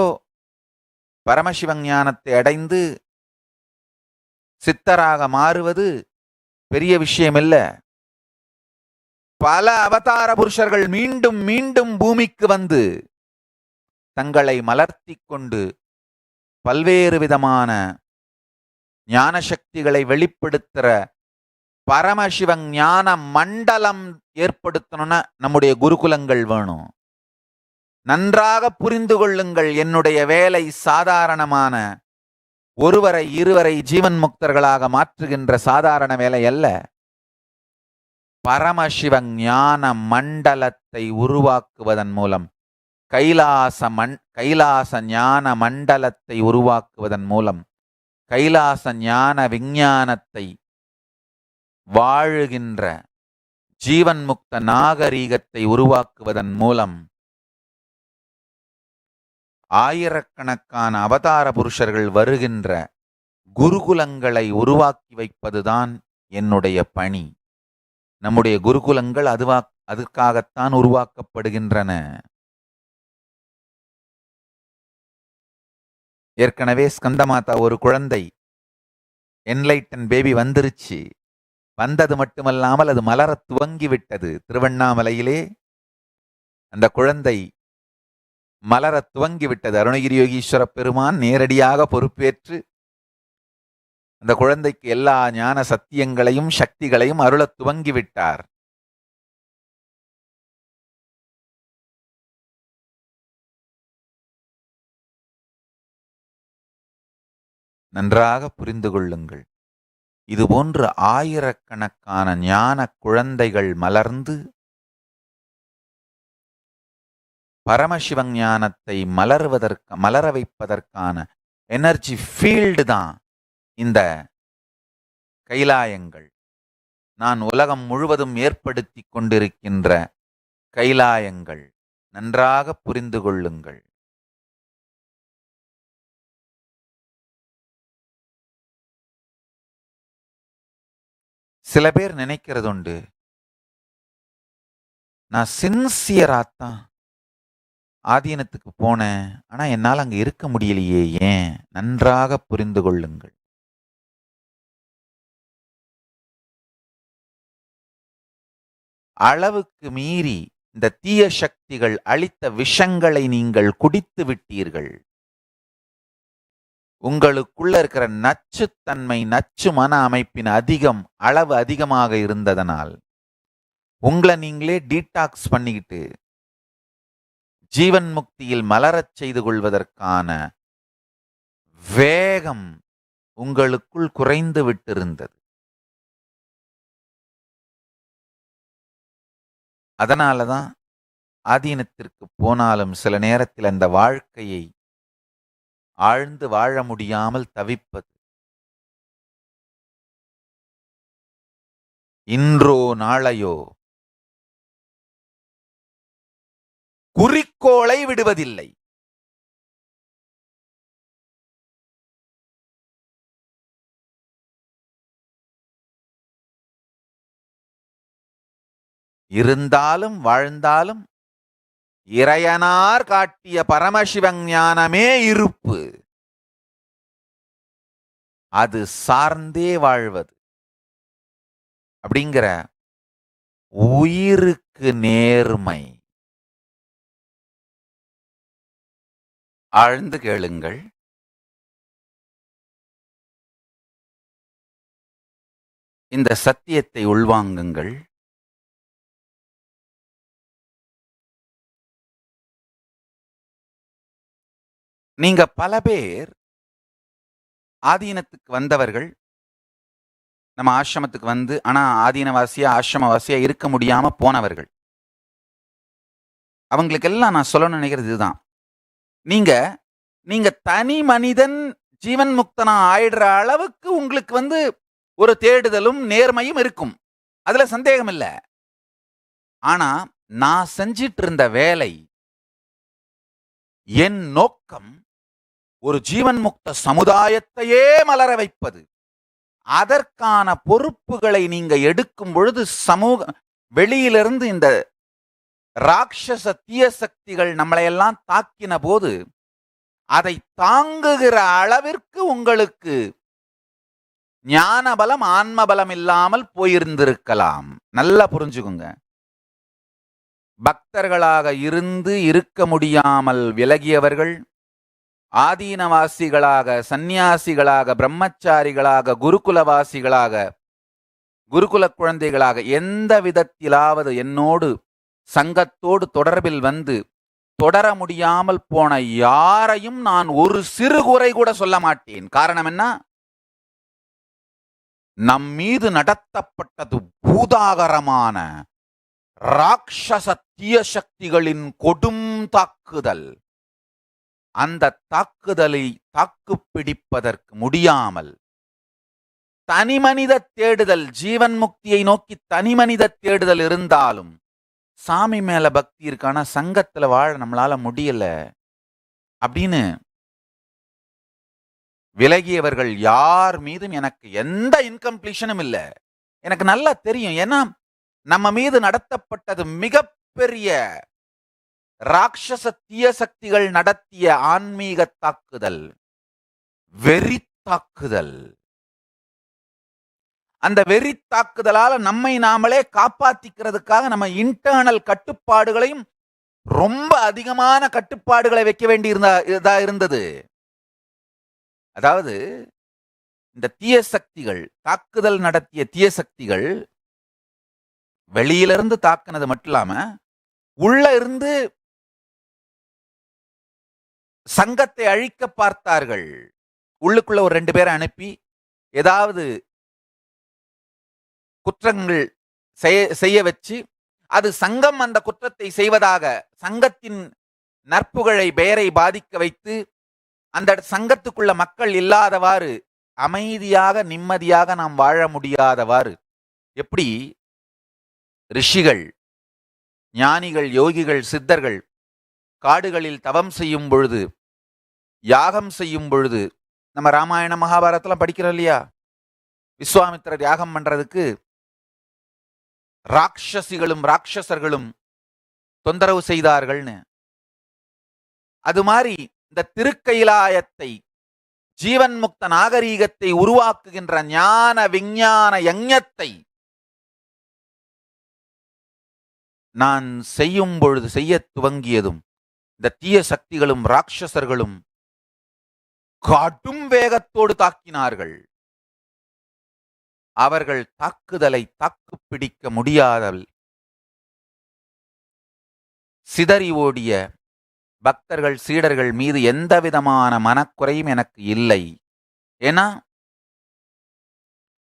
பரமசிவ ஞானத்தை அடைந்து சித்தராக மாறுவது பெரிய விஷயம் இல்ல. பல அவதார புருஷர்கள் மீண்டும் மீண்டும் பூமிக்கு வந்து தங்களை மலர்த்தி கொண்டு பல்வேறு விதமான ஞான சக்திகளை வெளிப்படுத்துற பரமசிவ ஞான மண்டலம் ஏற்படுத்தணும்னா நம்முடைய குருகுலங்கள் வேணும். நன்றாக புரிந்து கொள்ளுங்கள், என்னுடைய வேலை சாதாரணமான ஒருவரை இருவரை ஜீவன் முக்தர்களாக மாற்றுகின்ற சாதாரண வேலை அல்ல. பரமசிவ ஞான மண்டலத்தை உருவாக்குவதன் மூலம், கைலாச ஞான மண்டலத்தை உருவாக்குவதன் மூலம், கைலாச ஞான விஞ்ஞானத்தை வாழுகின்ற ஜீவன் முக்த நாகரீகத்தை உருவாக்குவதன் மூலம் ஆயிரக்கணக்கான அவதார புருஷர்கள் வருகின்ற குருகுலங்களை உருவாக்கி வைப்பதுதான் என்னுடைய பணி. நம்முடைய குருகுலங்கள் அதுக்காகத்தான் உருவாக்கப்படுகின்றன. ஏற்கனவே ஸ்கந்தமாதா ஒரு குழந்தை என்லைட்டன் பேபி வந்துருச்சு. வந்தது மட்டுமல்லாமல் அது மலர துவங்கி விட்டது. திருவண்ணாமலையிலே அந்த குழந்தை மலர துவங்கி விட்டது. அருணகிரி யோகீஸ்வர பெருமான் நேரடியாக பொறுப்பேற்று அந்த குழந்தைக்கு எல்லா ஞான சத்தியங்களையும் சக்திகளையும் அருளத் துவங்கிவிட்டார். நன்றாக புரிந்து கொள்ளுங்கள். இதுபோன்று ஆயிரக்கணக்கான ஞான குழந்தைகள் மலர்ந்து பரமசிவ ஞானத்தை மலர வைப்பதற்கான எனர்ஜி ஃபீல்டு தான் இந்த கைலாயங்கள். நான் உலகம் முழுவதும் ஏற்படுத்தி கொண்டிருக்கின்ற கைலாயங்கள். நன்றாக புரிந்து கொள்ளுங்கள். சில பேர் நினைக்கிறதுண்டு, நான் சின்சியராத்தான் ஆதீனத்துக்கு போனேன், ஆனா என்னால் அங்க இருக்க முடியலையே, ஏன்? நன்றாக புரிந்து கொள்ளுங்கள். அளவுக்கு மீறி இந்த தீய சக்திகள் அளித்த விஷங்களை நீங்கள் குடித்து விட்டீர்கள். உங்களுக்குள்ள இருக்கிற நச்சுத்தன்மை, நச்சு மன அமைப்பின் அளவு அதிகமாக இருந்ததனால் உங்களை நீங்களே டீடாக்ஸ் பண்ணிக்கிட்டு ஜீவன் முக்தியில் மலரச் செய்து கொள்வதற்கான வேகம் உங்களுக்குள் குறைந்து விட்டிருந்தது. அதனாலதான் ஆதீனத்திற்கு போனாலும் சில நேரத்தில் அந்த வாழ்க்கையை ஆழ்ந்து வாழ முடியாமல் தவிப்பது. இன்றோ நாளையோ குறிக்கோளை விடுவதில்லை. இருந்தாலும் வாழ்ந்தாலும் இறையனார் காட்டிய பரமசிவ ஞானமே இருப்பு. அது சார்ந்தே வாழ்வது அப்படிங்கிற உயிருக்கு நேர்மை. ஆழ்ந்து கேளுங்கள். இந்த சத்தியத்தை உள்வாங்குங்கள். நீங்க பல பேர் ஆதீனத்துக்கு வந்தவர்கள், நம்ம ஆசிரமத்துக்கு வந்து ஆனா ஆதீனவாசியா ஆசிரமவாசியா இருக்க முடியாம போனவர்கள். அவங்களுக்கெல்லாம் நான் சொல்ல நினைக்கிறது இதுதான். நீங்க தனி மனிதன் ஜீவன் முக்தனா ஆயிடுற அளவுக்கு உங்களுக்கு ஒரு தேடுதலும் நேர்மையும் இருக்கும். அதுல சந்தேகம் இல்லை. ஆனா நான் செஞ்சிட்டு இருந்த வேலை, என் நோக்கம் ஒரு ஜீவன் முக்த சமுதாயத்தையே மலர வைப்பது. அதற்கான பொறுப்புகளை நீங்க எடுக்கும் பொழுது வெளியிலிருந்து இந்த ராட்சச தீய சக்திகள் நம்மளையெல்லாம் தாக்கின போது அதை தாங்குகிற அளவிற்கு உங்களுக்கு ஞான பலம், ஆன்ம பலம் இல்லாமல் போயிருந்திருக்கலாம். நல்லா புரிஞ்சுக்குங்க. பக்தர்களாக இருக்க முடியாமல் விலகியவர்கள், ஆதீனவாசிகளாக, சந்நியாசிகளாக, பிரம்மச்சாரிகளாக, குருகுலவாசிகளாக, குருகுல குழந்தைகளாக எந்த விதத்திலாவது என்னோடு சங்கத்தோடு தொடர்பில் வந்து தொடர முடியாமல் போன யாரையும் நான் ஒரு சிறு குறை கூட சொல்ல மாட்டேன். காரணம் என்ன? நம் மீது நடத்தப்பட்டது பூதாகரமான ராட்சச தீய சக்திகளின் கொடும் தாக்குதல். அந்த தாக்குதலை தாக்குப்பிடிப்பதற்கு முடியாமல் தனிமனித தேடுதல், ஜீவன் முக்தியை நோக்கி தனிமனித தேடுதல் இருந்தாலும் சாமி மேல பக்தி இருக்கான சங்கத்துல வாழ நம்மளால முடியல அப்படின்னு விலகியவர்கள் யார் மீதும் எனக்கு எந்த இன்கம்ப்ளீஷனும் இல்லை. எனக்கு நல்லா தெரியும். ஏன்னா நம்ம மீது நடத்தப்பட்டது மிகப்பெரிய ராட்சச தீய சக்திகள் நடத்திய ஆன்மீக தாக்குதல், வெறி தாக்குதல். அந்த வெறி தாக்குதலால நம்மை நாமளே காப்பாத்திக்கிறதுக்காக நம்ம இன்டர்னல் கட்டுப்பாடுகளையும் ரொம்ப அதிகமான கட்டுப்பாடுகளை வைக்க வேண்டி இருந்தது. அதாவது இந்த தீய சக்திகள், தாக்குதல் நடத்திய தீய சக்திகள் வெளியிலிருந்து தாக்குனது மட்டும் இல்லாம உள்ள இருந்து சங்கத்தை அழிக்க பார்த்தார்கள். உள்ளுக்குள்ள ஒரு 2 பேரை அனுப்பி ஏதாவது குற்றங்கள் செய்ய வச்சு, அது சங்கம் அந்த குற்றத்தை செய்வதாக சங்கத்தின் நற்புகழை பெயரை பாதிக்க வைத்து, அந்த சங்கத்துக்குள்ள மக்கள் இல்லாதவாறு அமைதியாக நிம்மதியாக நாம் வாழ முடியாதவாறு, எப்படி ரிஷிகள், ஞானிகள், யோகிகள், சித்தர்கள் காடுகளில் தவம் செய்யும் பொழுது, யாகம் செய்யும் பொழுது, நம்ம ராமாயண மகாபாரதத்துல படிக்கிறோம் இல்லையா? விஸ்வாமித்திரர் யாகம் பண்றதுக்கு ராட்சசிகளும் ராட்சசர்களும் தொந்தரவு செய்தார்கள்னு. அது மாதிரி இந்த திருக்கைலாயத்தை, ஜீவன் முக்த நாகரீகத்தை உருவாக்குகின்ற ஞான விஞ்ஞான யஞத்தை நான் செய்யும் பொழுது, செய்ய துவங்கியதும் இந்த தீய சக்திகளும் ராட்சசர்களும் கடும் வேகத்தோடு தாக்கினார்கள். அவர்கள் தாக்குதலை தாக்குப்பிடிக்க முடியாதல் சிதறி ஓடிய பக்தர்கள், சீடர்கள் மீது எந்த விதமான மனக்குறையும் எனக்கு இல்லை. ஏன்னா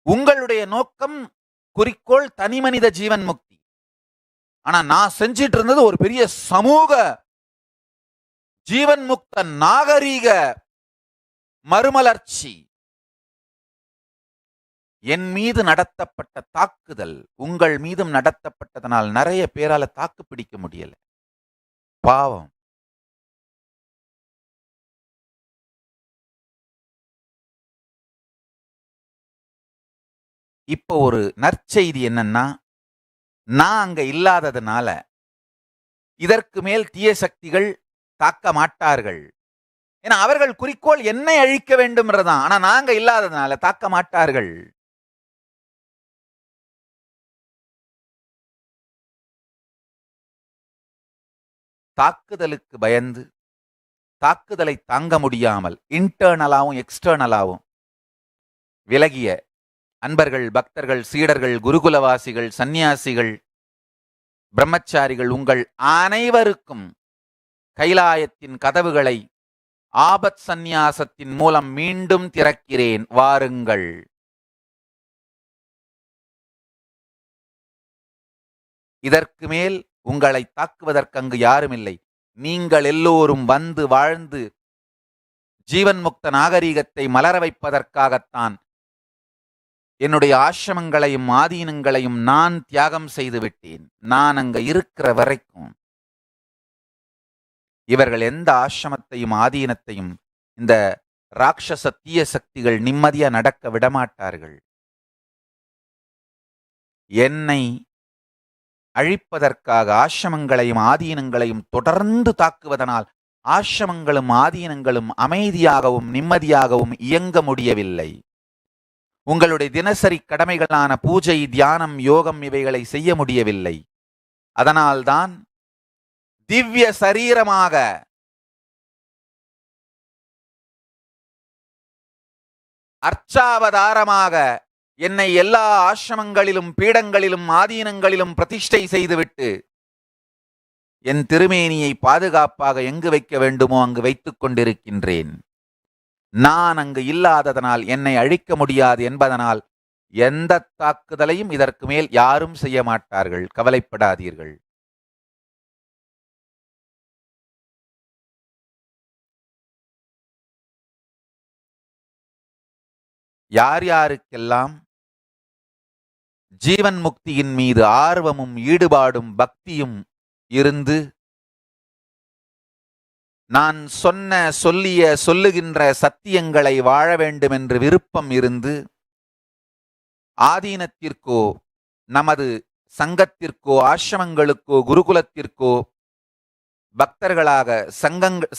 உங்களுடைய நோக்கம், குறிக்கோள் தனிமனித ஜீவன் முக்தி. ஆனா நான் செஞ்சிட்டு இருந்தது ஒரு பெரிய சமூக ஜீவன் முக்த நாகரீக மறுமலர்ச்சி. என் மீது நடத்தப்பட்ட தாக்குதல் உங்கள் மீதும் நடத்தப்பட்டதனால் நிறைய பேரால தாக்கு பிடிக்க முடியல. பாவம். இப்போ ஒரு நற்செய்தி என்னன்னா, நான் அங்க இல்லாததுனால இதற்கு மேல் தீய சக்திகள் தாக்க மாட்டார்கள். ஏன்னா அவர்கள் குறிக்கோள் என்னை அழிக்க வேண்டும்ன்றதான். ஆனா நாங்க இல்லாததுனால தாக்க மாட்டார்கள். தாக்குதலுக்கு பயந்து, தாக்குதலை தாங்க முடியாமல் இன்டர்னலாவும் எக்ஸ்டர்னலாவும் விலகிய அன்பர்கள், பக்தர்கள், சீடர்கள், குருகுலவாசிகள், சந்நியாசிகள், பிரம்மச்சாரிகள் உங்கள் அனைவருக்கும் கைலாயத்தின் கதவுகளை ஆபத் சந்நியாசத்தின் மூலம் மீண்டும் திறக்கிறேன், வாருங்கள். இதற்கு மேல் உங்களை தாக்குவதற்கு அங்கு யாரும் இல்லை. நீங்கள் எல்லோரும் வந்து வாழ்ந்து ஜீவன் முக்த நாகரீகத்தை மலர வைப்பதற்காகத்தான் என்னுடைய ஆசிரமங்களையும் ஆதீனங்களையும் நான் தியாகம் செய்து விட்டேன். நான் அங்க இருக்கிற வரைக்கும் இவர்கள் எந்த ஆசிரமத்தையும் ஆதீனத்தையும் இந்த ராட்சச தீய சக்திகள் நிம்மதியா நடக்க விடமாட்டார்கள். என்னை அழிப்பதற்காக ஆசிரமங்களையும் ஆதீனங்களையும் தொடர்ந்து தாக்குவதனால் ஆசிரமங்களும் ஆதீனங்களும் அமைதியாகவும் நிம்மதியாகவும் இயங்க முடியவில்லை. உங்களுடைய தினசரி கடமைகளான பூஜை, தியானம், யோகம் இவைகளை செய்ய முடியவில்லை. அதனால்தான் திவ்ய சரீரமாக அர்ச்சாவதாரமாக என்னை எல்லா ஆசிரமங்களிலும் பீடங்களிலும் ஆதீனங்களிலும் பிரதிஷ்டை செய்துவிட்டு என் திருமேனியை பாதுகாப்பாக எங்கு வைக்க வேண்டுமோ அங்கு வைத்துக் கொண்டிருக்கின்றேன். நான் அங்கு இல்லாததனால் என்னை அழிக்க முடியாது என்பதனால் எந்த தாக்குதலையும் இதற்கு மேல் யாரும் செய்ய மாட்டார்கள். கவலைப்படாதீர்கள். யார் யாருக்கெல்லாம் ஜீவன் முக்தியின் மீது ஆர்வமும் ஈடுபாடும் பக்தியும் இருந்து நான் சொல்லுகின்ற சத்தியங்களை வாழ வேண்டும் என்று விருப்பம் இருந்து ஆதீனத்திற்கோ நமது சங்கத்திற்கோ ஆசிரமங்களுக்கோ குருகுலத்திற்கோ பக்தர்களாக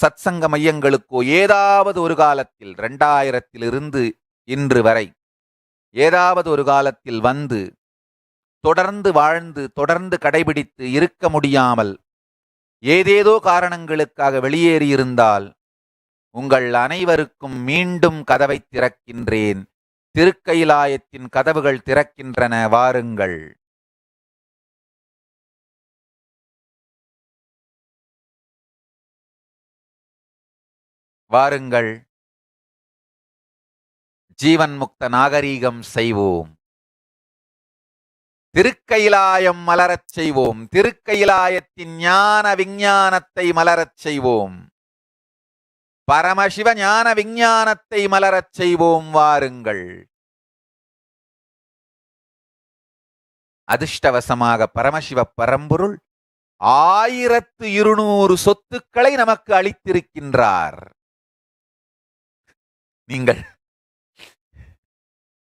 சத்சங்க மையங்களுக்கோ ஏதாவது ஒரு காலத்தில் 2000 இன்று வரை ஏதாவது ஒரு காலத்தில் வந்து தொடர்ந்து வாழ்ந்து தொடர்ந்து கடைபிடித்து இருக்க முடியாமல் ஏதேதோ காரணங்களுக்காக வெளியேறியிருந்தால் உங்கள் அனைவருக்கும் மீண்டும் கதவை திறக்கின்றேன். திருக்கயிலாயத்தின் கதவுகள் திறக்கின்றன, வாருங்கள். வாருங்கள், ஜீவன் முக்த நாகரீகம் செய்வோம். திருக்கயிலாயம் மலரச் செய்வோம். திருக்கயிலாயத்தின் ஞான விஞ்ஞானத்தை மலரச் செய்வோம். பரமசிவ ஞான விஞ்ஞானத்தை மலரச் செய்வோம். வாருங்கள். அதிர்ஷ்டவசமாக பரமசிவ பரம்பொருள் 1200 சொத்துக்களை நமக்கு அளித்திருக்கின்றார். நீங்கள்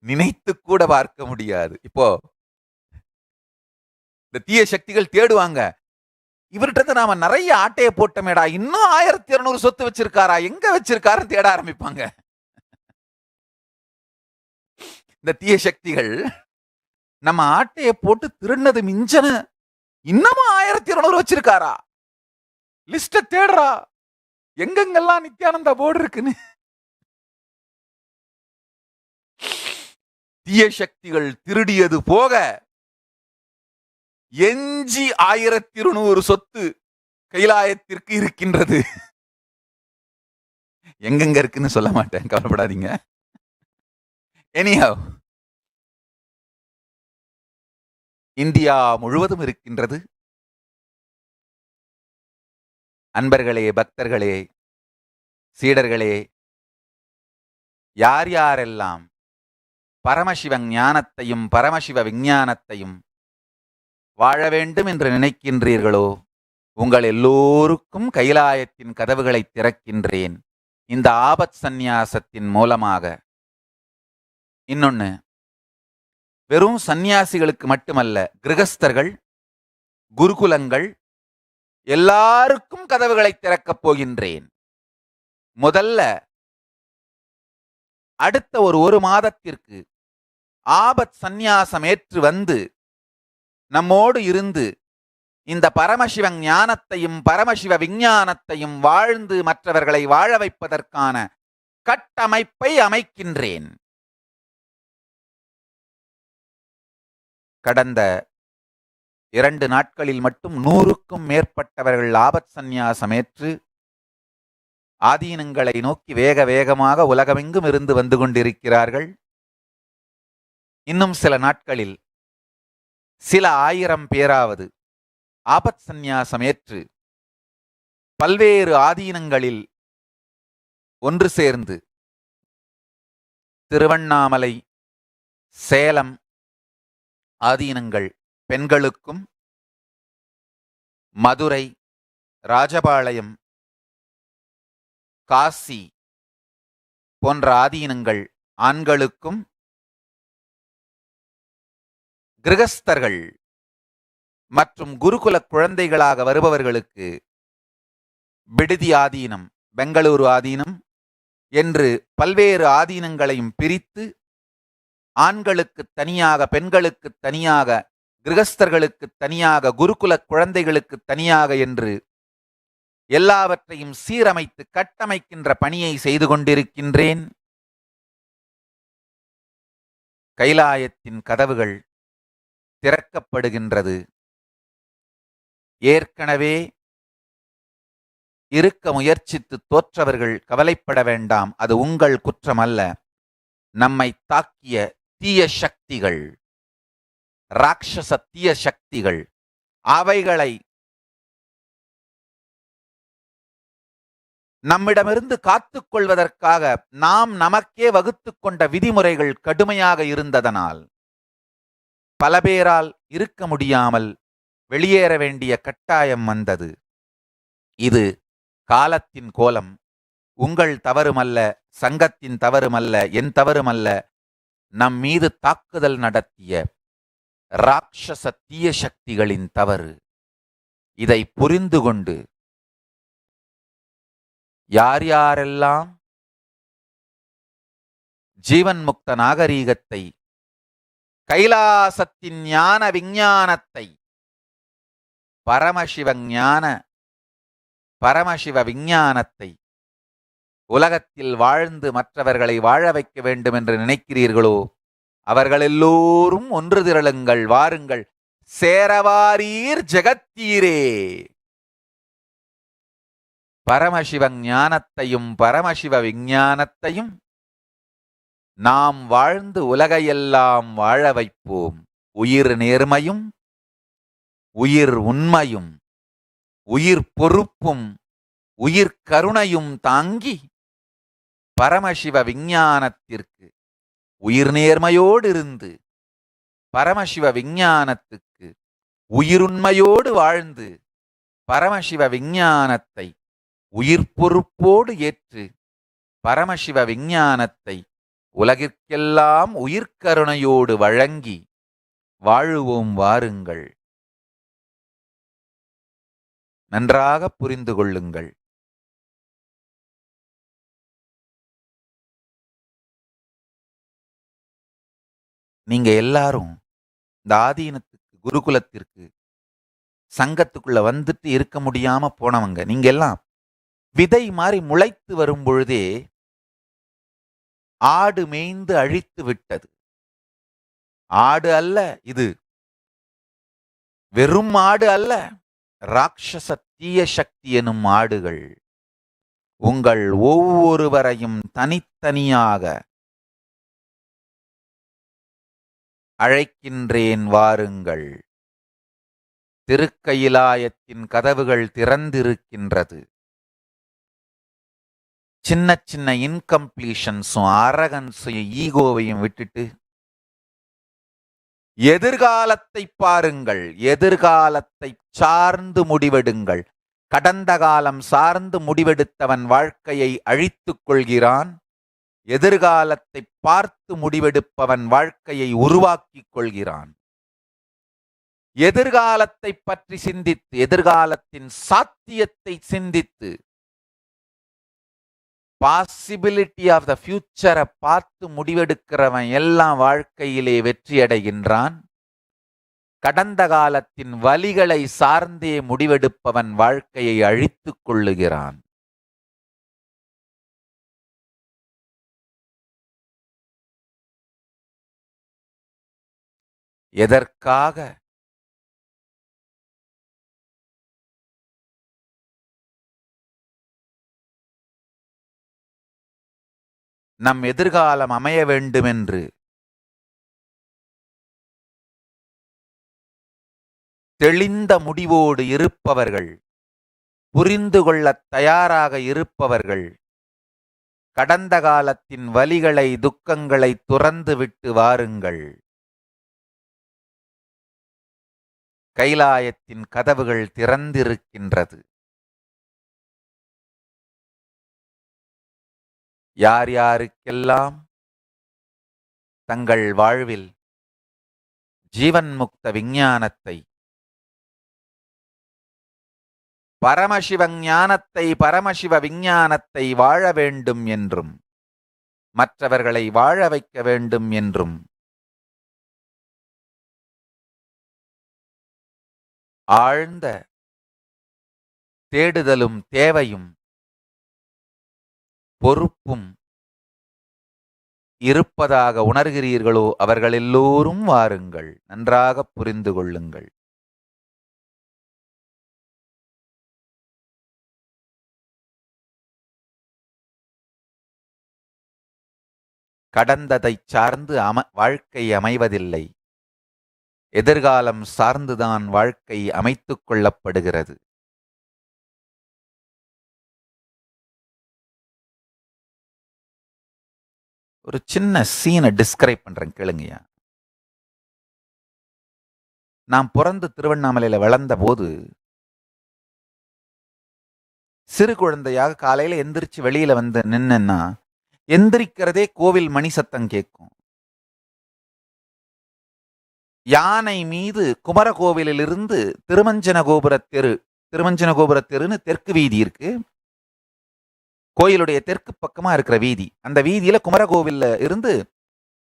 நினைத்து கூட பார்க்க முடியாது. இப்போ இந்த தீய சக்திகள் தேடுவாங்க, இவர்கிட்ட நாம நிறைய ஆட்டைய போட்டமேடா, இன்னும் 1200 சொத்து வச்சிருக்காரா, எங்க வச்சிருக்காருன்னு தேட ஆரம்பிப்பாங்க. இந்த தீய சக்திகள் நம்ம ஆட்டைய போட்டு திருடினது மிஞ்சன இன்னமும் 1200 வச்சிருக்காரா, லிஸ்ட தேடுறா, எங்கெங்கெல்லாம் நித்யானந்தா போர்டு இருக்குன்னு. தீய சக்திகள் திருடியது போக எஞ்சி 1200 சொத்து கைலாயத்திற்கு இருக்கின்றது. எங்கெங்க இருக்குன்னு சொல்ல மாட்டேன், கவலைப்படாதீங்க. எனிஹவ், இந்தியா முழுவதும் இருக்கின்றது. அன்பர்களே, பக்தர்களே, சீடர்களே, யார் யாரெல்லாம் பரமசிவ ஞானத்தையும் பரமசிவ விஞ்ஞானத்தையும் வாழ வேண்டும் என்று நினைக்கின்றீர்களோ உங்கள் எல்லோருக்கும் கைலாயத்தின் கதவுகளை திறக்கின்றேன் இந்த ஆபத் சந்நியாசத்தின் மூலமாக. இன்னொன்னு, வெறும் சந்நியாசிகளுக்கு மட்டுமல்ல, கிரகஸ்தர்கள், குருகுலங்கள் எல்லாருக்கும் கதவுகளை திறக்கப் போகின்றேன். முதல்ல அடுத்த ஒரு மாதத்திற்கு ஆபத் சந்நியாசம் ஏற்று வந்து நம்மோடு இருந்து இந்த பரமசிவ ஞானத்தையும் பரமசிவ விஞ்ஞானத்தையும் வாழ்ந்து மற்றவர்களை வாழ வைப்பதற்கான கட்டமைப்பை அமைக்கின்றேன். கடந்த 2 நாட்களில் மட்டும் 100க்கும் மேற்பட்டவர்கள் ஆபத் சந்நியாசம் ஏற்று ஆதீனங்களை நோக்கி வேக வேகமாக உலகமெங்கும் இருந்து வந்து கொண்டிருக்கிறார்கள். இன்னும் சில நாட்களில் சில 1000 பேராவது ஆபத் சந்நியாசம் ஏற்று பல்வேறு ஆதீனங்களில் ஒன்று சேர்ந்து திருவண்ணாமலை, சேலம் ஆதீனங்கள் பெண்களுக்கும், மதுரை, ராஜபாளையம், காசி போன்ற ஆதீனங்கள் ஆண்களுக்கும், கிரகஸ்தர்கள் மற்றும் குருகுல குழந்தைகளாக வருபவர்களுக்கு விடுதி ஆதீனம், பெங்களூரு ஆதீனம் என்று பல்வேறு ஆதீனங்களையும் பிரித்து ஆண்களுக்கு தனியாக, பெண்களுக்கு தனியாக, கிரகஸ்தர்களுக்கு தனியாக, குருகுல குழந்தைகளுக்கு தனியாக என்று எல்லாவற்றையும் சீரமைத்து கட்டமைக்கின்ற பணியை செய்து கொண்டிருக்கின்றேன். கைலாயத்தின் கதவுகள் திறக்கப்படுகின்றது. ஏற்கனவே இருக்க முயற்சித்து தோற்றவர்கள் கவலைப்பட வேண்டாம். அது உங்கள் குற்றமல்ல. நம்மை தாக்கிய தீய சக்திகள், ராட்சச தீய சக்திகள், அவைகளை நம்மிடமிருந்து காத்துக் கொள்வதற்காக நாம் நமக்கே வகுத்துக் கொண்ட விதிமுறைகள் கடுமையாக இருந்ததனால் பல பேரால் இருக்க முடியாமல் வெளியேற வேண்டிய கட்டாயம் வந்தது. இது காலத்தின் கோலம். உங்கள் தவறுமல்ல, சங்கத்தின் தவறுமல்ல, என் தவறுமல்ல. நம் மீது தாக்குதல் நடத்திய ராட்சச தீய சக்திகளின் தவறு. இதை புரிந்து கொண்டு யார் யாரெல்லாம் ஜீவன் முக்த நாகரீகத்தை, கைலாசத்தின் ஞான விஞ்ஞானத்தை, பரமசிவ விஞ்ஞானத்தை உலகத்தில் வாழ்ந்து மற்றவர்களை வாழ வைக்க வேண்டும் என்று நினைக்கிறீர்களோ, அவர்கள் எல்லோரும் ஒன்று திரளுங்கள், வாருங்கள். சேரவாரீர் ஜெகத்தீரே. பரமசிவ ஞானத்தையும் பரமசிவ விஞ்ஞானத்தையும் நாம் வாழ்ந்து உலகையெல்லாம் வாழ வைப்போம். உயிர் நேர்மையும், உயிர் உண்மையும், உயிர் பொறுப்பும், உயிர் கருணையும் தாங்கி பரமசிவ விஞ்ஞானத்திற்கு உயிர் நேர்மையோடு இருந்து, பரமசிவ விஞ்ஞானத்துக்கு உயிருண்மையோடு வாழ்ந்து, பரமசிவ விஞ்ஞானத்தை உயிர் பொறுப்போடு ஏற்று, பரமசிவ விஞ்ஞானத்தை உலகிற்கெல்லாம் உயிர்கருணையோடு வழங்கி வாழுவோம். வாருங்கள். நன்றாக புரிந்து கொள்ளுங்கள். நீங்க எல்லாரும் இந்த ஆதீனத்துக்கு, குருகுலத்திற்கு, சங்கத்துக்குள்ள வந்துட்டு இருக்க முடியாம போனவங்க. நீங்க எல்லாம் விதை மாறி முளைத்து வரும் பொழுதே ஆடு மேய்ந்து அழித்து விட்டது. ஆடு அல்ல இது, வெறும் ஆடு அல்ல, ராட்சச தீய சக்தி எனும் ஆடுகள். உங்கள் ஒவ்வொருவரையும் தனித்தனியாக அழைக்கின்றேன், வாருங்கள். திருக்கயிலாயத்தின் கதவுகள் திறந்திருக்கின்றது. சின்ன சின்ன இன்கம்ப்ளீஷன்ஸும் அரகன்ஸையும் ஈகோவையும் விட்டுட்டு எதிர்காலத்தை பாருங்கள். எதிர்காலத்தை சார்ந்து முடிவெடுங்கள். கடந்த காலம் சார்ந்து முடிவெடுத்தவன் வாழ்க்கையை அழித்துக் கொள்கிறான். எதிர்காலத்தை பார்த்து முடிவெடுப்பவன் வாழ்க்கையை உருவாக்கிக் கொள்கிறான். எதிர்காலத்தை பற்றி சிந்தித்து, எதிர்காலத்தின் சாத்தியத்தை சிந்தித்து, பாசிபிலிட்டி ஆஃப் த ஃபியூச்சரை பார்த்து முடிவெடுக்கிறவன் எல்லாம் வாழ்க்கையிலே வெற்றி அடைகின்றான். கடந்த காலத்தின் வலிகளை சார்ந்தே முடிவெடுப்பவன் வாழ்க்கையை அழித்துக் கொள்ளுகிறான். எதற்காக? நம் எதிர்காலம் அமைய வேண்டுமென்று தெளிந்த முடிவோடு இருப்பவர்கள், புரிந்து கொள்ளத் தயாராக இருப்பவர்கள், கடந்த காலத்தின் வலிகளை, துக்கங்களை துறந்து விட்டு வாருங்கள். கைலாயத்தின் கதவுகள் திறந்திருக்கின்றது. யார் யாருக்கெல்லாம் தங்கள் வாழ்வில் ஜீவன் முக்த விஞ்ஞானத்தை, பரமசிவ ஞானத்தை, பரமசிவ விஞ்ஞானத்தை வாழ வேண்டும் என்றும் மற்றவர்களை வாழ வைக்க வேண்டும் என்றும் ஆழ்ந்த தேடுதலும் தேவையும் பொறுப்பும் இருப்பதாக உணர்கிறீர்களோ, அவர்கள் எல்லோரும் வாருங்கள். நன்றாக புரிந்து கொள்ளுங்கள். கடந்ததைச் சார்ந்து வாழ்க்கை அமைவதில்லை. எதிர்காலம் சார்ந்துதான் வாழ்க்கை அமைத்துக் கொள்ளப்படுகிறது. ஒரு சின்ன சீனை டிஸ்கிரைப் பண்றேன், கேளுங்கய்யா. நான் பிறந்து திருவண்ணாமலையில வளர்ந்த போது சிறு குழந்தையாக காலையில எந்திரிச்சு வெளியில வந்து நின்னா எந்திரிக்கிறதே கோவில் மணி சத்தம் கேட்கும். யானை மீது குமரகோவிலிருந்து திருமஞ்சன கோபுர தெருன்னு தெற்கு வீதி இருக்கு. கோயிலுடைய தெற்கு பக்கமா இருக்கிற வீதி. அந்த வீதியில குமரகோவில்ல இருந்து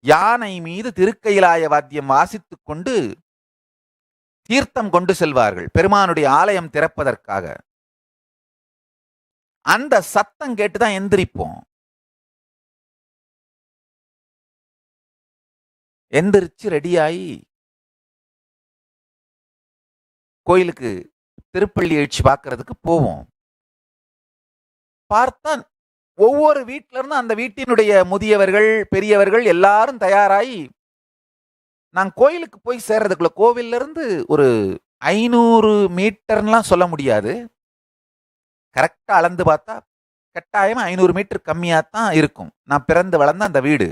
யானை மீது திருக்கையிலாய வாத்தியம் வாசித்துக் கொண்டு தீர்த்தம் கொண்டு செல்வார்கள் பெருமானுடைய ஆலயம் திறப்பதற்காக. அந்த சத்தம் கேட்டுதான் எந்திரிப்போம். எந்திரிச்சு ரெடியாகி கோயிலுக்கு திருப்பள்ளி எழுச்சி பார்க்கறதுக்கு போவோம். பார்த்தா ஒவ்வொரு வீட்டில இருந்து அந்த வீட்டினுடைய முதியவர்கள் பெரியவர்கள் எல்லாரும் தயாராகி நான் கோயிலுக்கு போய் சேர்றதுக்குள்ள கோவில்ல இருந்து ஒரு 500 மீட்டர்லாம் சொல்ல முடியாது. கரெக்டா அளந்து பார்த்தா கட்டாயம் 500 மீட்டர் கம்மியா தான் இருக்கும். நான் பிறந்து வளர்ந்த அந்த வீடு.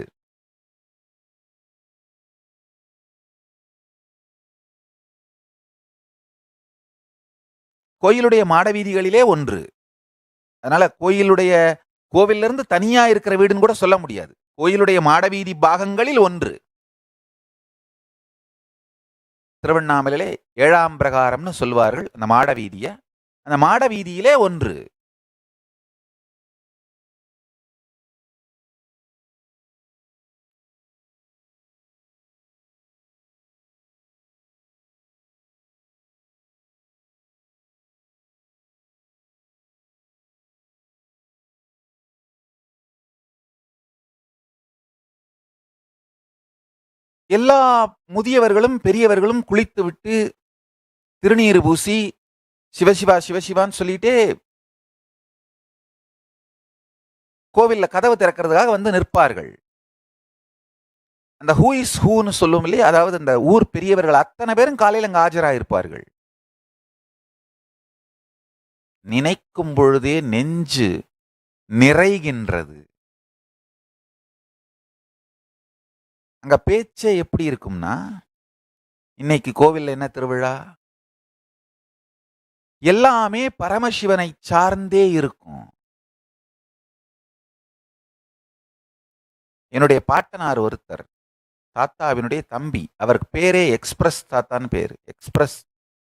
கோயிலுடைய மாட வீதிகளிலே ஒன்று. அதனால கோவிலிருந்து தனியா இருக்கிற வீடுன்னு கூட சொல்ல முடியாது. கோயிலுடைய மாட வீதி பாகங்களில் ஒன்று. திருவண்ணாமலையிலே 7ஆம் பிரகாரம்னு சொல்வார்கள் அந்த மாட வீதிய. அந்த மாட வீதியிலே ஒன்று. எல்லா முதியவர்களும் பெரியவர்களும் குளித்து விட்டு திருநீறு பூசி சிவசிவா சிவசிவான்னு சொல்லிட்டே கோவில்ல கதவு திறக்கிறதுக்காக வந்து நிற்பார்கள். அந்த ஹூ இஸ் ஹூன்னு சொல்லும் இல்லையா, அதாவது அந்த ஊர் பெரியவர்கள் அத்தனை பேரும் காலையில் அங்க ஆஜராயிருப்பார்கள். நினைக்கும் பொழுதே நெஞ்சு நிறைகின்றது. அங்க பேச்சே எப்படி இருக்கும்னா, இன்னைக்கு கோவில்ல என்ன திருவிழா, எல்லாமே பரமசிவனை சார்ந்தே இருக்கும். என்னுடைய பாட்டனார் ஒருத்தர், தாத்தாவினுடைய தம்பி, அவருக்கு பேரே எக்ஸ்பிரஸ் தாத்தான்னு பேரு. எக்ஸ்பிரஸ்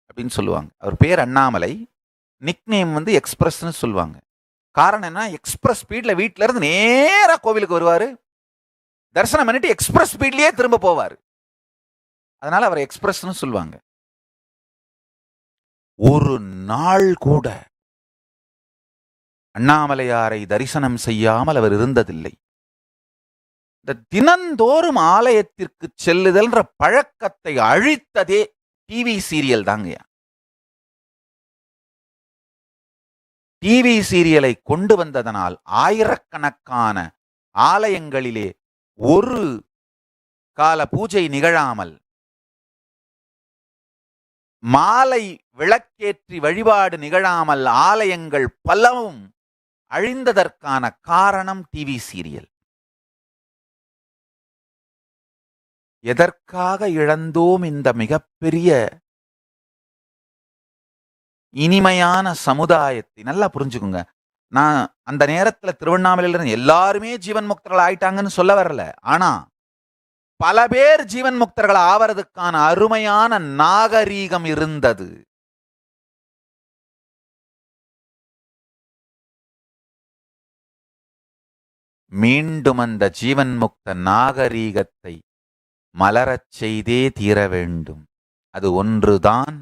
அப்படின்னு சொல்லுவாங்க. அவர் பேர் அண்ணாமலை, நிக்நேம் வந்து எக்ஸ்பிரஸ்ன்னு சொல்லுவாங்க. காரணம் என்ன, எக்ஸ்பிரஸ் ஸ்பீட்ல வீட்டுல இருந்து நேரா கோவிலுக்கு வருவாரு, தரிசனம் பண்ணிட்டு எக்ஸ்பிரஸ் ஸ்பீட்லயே திரும்ப போவார். அதனால அவர் எக்ஸ்பிரஸ்னு சொல்லுவாங்க. ஒரு நாள் கூட அண்ணாமலையாரை தரிசனம் செய்யாமல் அவர் இருந்ததில்லை. இந்த தினந்தோறும் ஆலயத்திற்கு செல்லுதல்ன்ற பழக்கத்தை அழித்ததே டிவி சீரியல் தாங்க. டிவி சீரியலை கொண்டு வந்ததனால் ஆயிரக்கணக்கான ஆலயங்களிலே ஒரு கால பூஜை நிகழாமல், மாலை விளக்கேற்றி வழிபாடு நிகழாமல் ஆலயங்கள் பலவும் அழிந்ததற்கான காரணம் டிவி சீரியல். எதற்காக இழந்தோம் இந்த மிகப்பெரிய இனிமையான சமுதாயத்தை? நல்லா புரிஞ்சுக்குங்க. நான் அந்த நேரத்துல திருவண்ணாமலையில இருந்து எல்லாருமே ஜீவன் முக்தர்கள் ஆயிட்டாங்கன்னு சொல்ல வரல. ஆனா பல பேர் ஜீவன் முக்தர்கள் ஆவறதுக்கான அருமையான நாகரீகம் இருந்தது. மீண்டும் அந்த ஜீவன் முக்த நாகரீகத்தை மலரச் செய்தே தீர வேண்டும். அது ஒன்றுதான்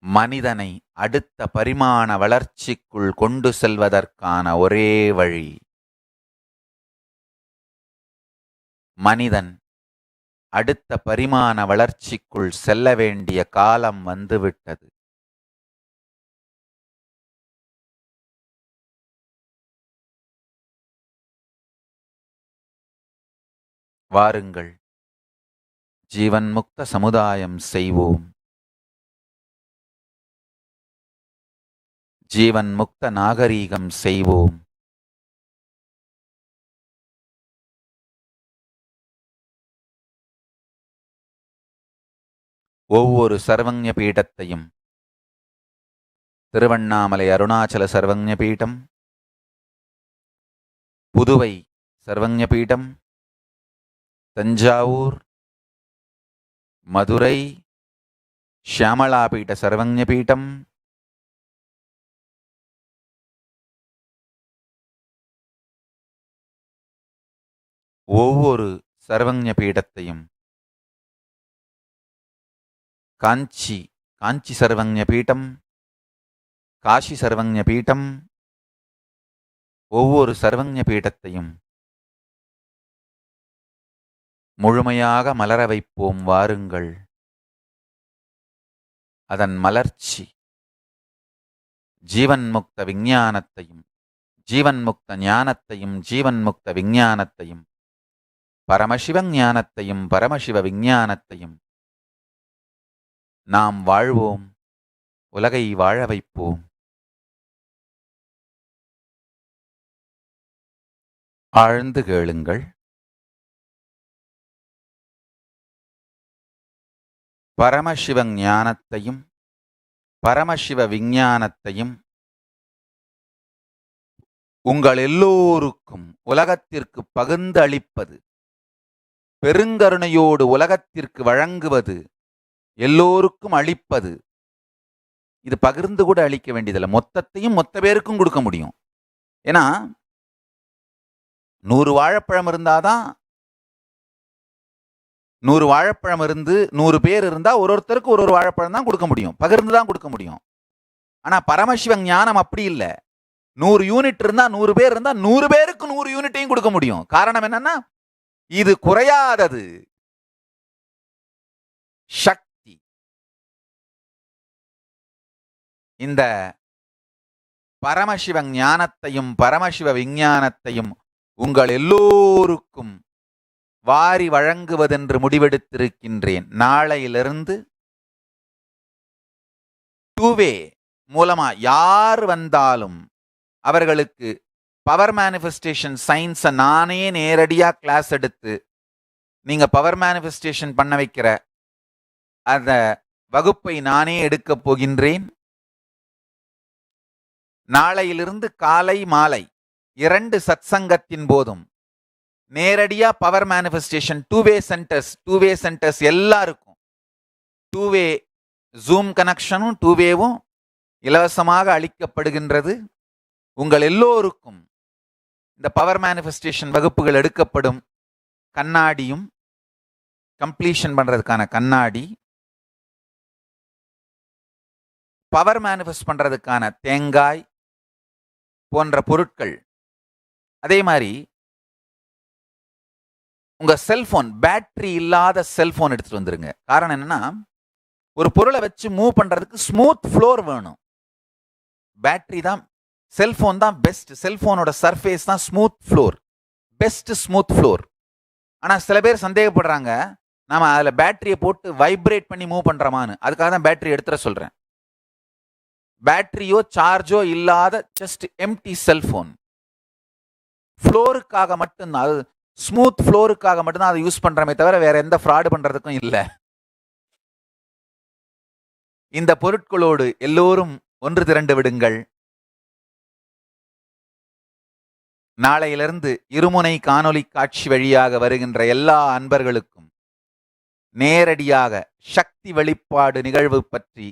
மனிதனை அடுத்த பரிமாண வளர்ச்சிக்குள் கொண்டு செல்வதற்கான ஒரே வழி. மனிதன் அடுத்த பரிமாண வளர்ச்சிக்குள் செல்ல வேண்டிய காலம் வந்துவிட்டது. வாருங்கள், ஜீவன் முக்த சமுதாயம் செய்வோம். ஜீவன் முக்த நாகரீகம் செய்வோம். ஒவ்வொரு சர்வஞ பீடத்தையும், திருவண்ணாமலை அருணாச்சல சர்வஞ பீடம், புதுவை சர்வஞ பீடம், தஞ்சாவூர், மதுரை ஷியாமளாபீட சர்வஞ பீடம், ஒவ்வொரு சர்வஞ பீடத்தையும், காஞ்சி சர்வஞ பீடம், காஷி சர்வஞ பீடம், ஒவ்வொரு சர்வஞ பீடத்தையும் முழுமையாக மலர வைப்போம். வாருங்கள். அதன் மலர்ச்சி ஜீவன் முக்த விஞ்ஞானத்தையும், ஜீவன் முக்த ஞானத்தையும், ஜீவன் முக்த விஞ்ஞானத்தையும், பரமசிவ ஞானத்தையும், பரமசிவ விஞ்ஞானத்தையும் நாம் வாழ்வோம். உலகை வாழ வைப்போம். ஆழ்ந்து கேளுங்கள். பரமசிவ ஞானத்தையும், பரமசிவ விஞ்ஞானத்தையும் உங்கள் எல்லோருக்கும் உலகத்திற்கு பகிர்ந்து அளிப்பது, பெருங்கருணையோடு உலகத்திற்கு வழங்குவது, எல்லோருக்கும் அளிப்பது. இது பகிர்ந்து கூட அளிக்க வேண்டியதில்லை, மொத்தத்தையும் மொத்த பேருக்கும் கொடுக்க முடியும். ஏன்னா 100 வாழைப்பழம் இருந்தாதான், 100 வாழைப்பழம் இருந்து 100 பேர் இருந்தா ஒருத்தருக்கு ஒரு வாழைப்பழம் தான் கொடுக்க முடியும், பகிர்ந்து தான் கொடுக்க முடியும். ஆனா பரமசிவ ஞானம் அப்படி இல்லை. 100 யூனிட் இருந்தா, 100 பேர் இருந்தா 100 பேருக்கு 100 யூனிட்டையும் கொடுக்க முடியும். காரணம் என்னன்னா, இது குறையாதது, சக்தி. இந்த பரமசிவ ஞானத்தையும் பரமசிவ விஞ்ஞானத்தையும் உங்கள் எல்லோருக்கும் வாரி வழங்குவதென்று முடிவெடுத்திருக்கின்றேன். நாளையிலிருந்து 2-வே மூலமா யார் வந்தாலும் அவர்களுக்கு பவர் மேனிஃபெஸ்டேஷன் சயின்ஸை நானே நேரடியா கிளாஸ் எடுத்து நீங்க பவர் மேனிஃபெஸ்டேஷன் பண்ண வைக்கிற அந்த வகுப்பை நானே எடுக்கப் போகின்றேன். நாளையிலிருந்து காலை மாலை 2 சத்சங்கத்தின் போதும் நேரடியா பவர் மேனிஃபெஸ்டேஷன் 2-வே சென்டர்ஸ் எல்லாருக்கும் 2-வே ஜூம் கனெக்ஷனும் 2-வேவும் இலவசமாக அளிக்கப்படுகின்றது. உங்கள் எல்லோருக்கும் இந்த பவர் மேனிஃபெஸ்டேஷன் வகுப்புகள் எடுக்கப்படும். கண்ணாடியும், கம்ப்ளீஷன் பண்றதுக்கான கண்ணாடி, பவர் மேனிஃபெஸ்ட் பண்றதுக்கான தேங்காய் போன்ற பொருட்கள். அதே மாதிரி உங்க செல்போன், பேட்டரி இல்லாத செல்போன் எடுத்துட்டு வந்துருங்க. காரணம் என்னன்னா, ஒரு பொருளை வச்சு மூவ் பண்றதுக்கு ஸ்மூத் ஃப்ளோர் வேணும். பேட்டரி தான், செல்போன் தான் பெஸ்ட். செல்போனோட சர்ஃபேஸ் தான் smooth floor, best smooth floor. ஆனா சில பேர் சந்தேகப்படுறாங்க, நாம அதுல பேட்டரியை போட்டு வைப்ரேட் பண்ணி மூவ் பண்றோமான்னு. அதுக்காக தான் பேட்டரி எடுத்துட சொல்றேன். பேட்டரியோ சார்ஜோ இல்லாத ஜஸ்ட் எம்டி செல்போன், ஃப்ளோருக்காக மட்டும்தான், அது ஸ்மூத் ஃப்ளோருக்காக மட்டும்தான் அதை யூஸ் பண்றமே தவிர வேற எந்த ஃப்ராடு பண்றதுக்கும் இல்லை. இந்த பொருட்களோடு எல்லோரும் ஒன்று திரண்டு விடுங்கள். நாளையிலிருந்து இருமுனை காணொளி காட்சி வழியாக வருகின்ற எல்லா அன்பர்களுக்கும் நேரடியாக சக்தி வெளிப்பாடு நிகழ்வு பற்றி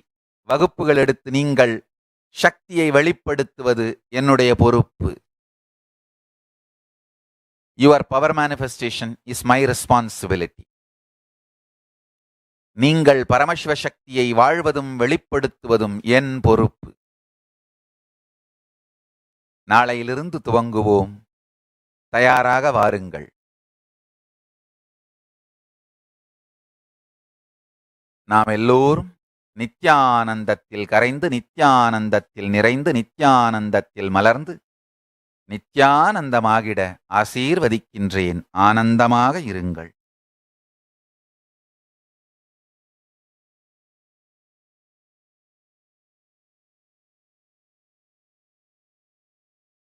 வகுப்புகள் எடுத்து நீங்கள் சக்தியை வெளிப்படுத்துவது என்னுடைய பொறுப்பு. Your power manifestation is my responsibility. நீங்கள் பரமசிவ சக்தியை வாழ்வதும் வெளிப்படுத்துவதும் என் பொறுப்பு. நாளையிலிருந்து துவங்குவோம். தயாராக வாருங்கள். நாம் எல்லோரும் நித்யானந்தத்தில் கரைந்து, நித்யானந்தத்தில் நிறைந்து, நித்யானந்தத்தில் மலர்ந்து நித்யானந்தமாகிட ஆசீர்வதிக்கின்றேன். ஆனந்தமாக இருங்கள்.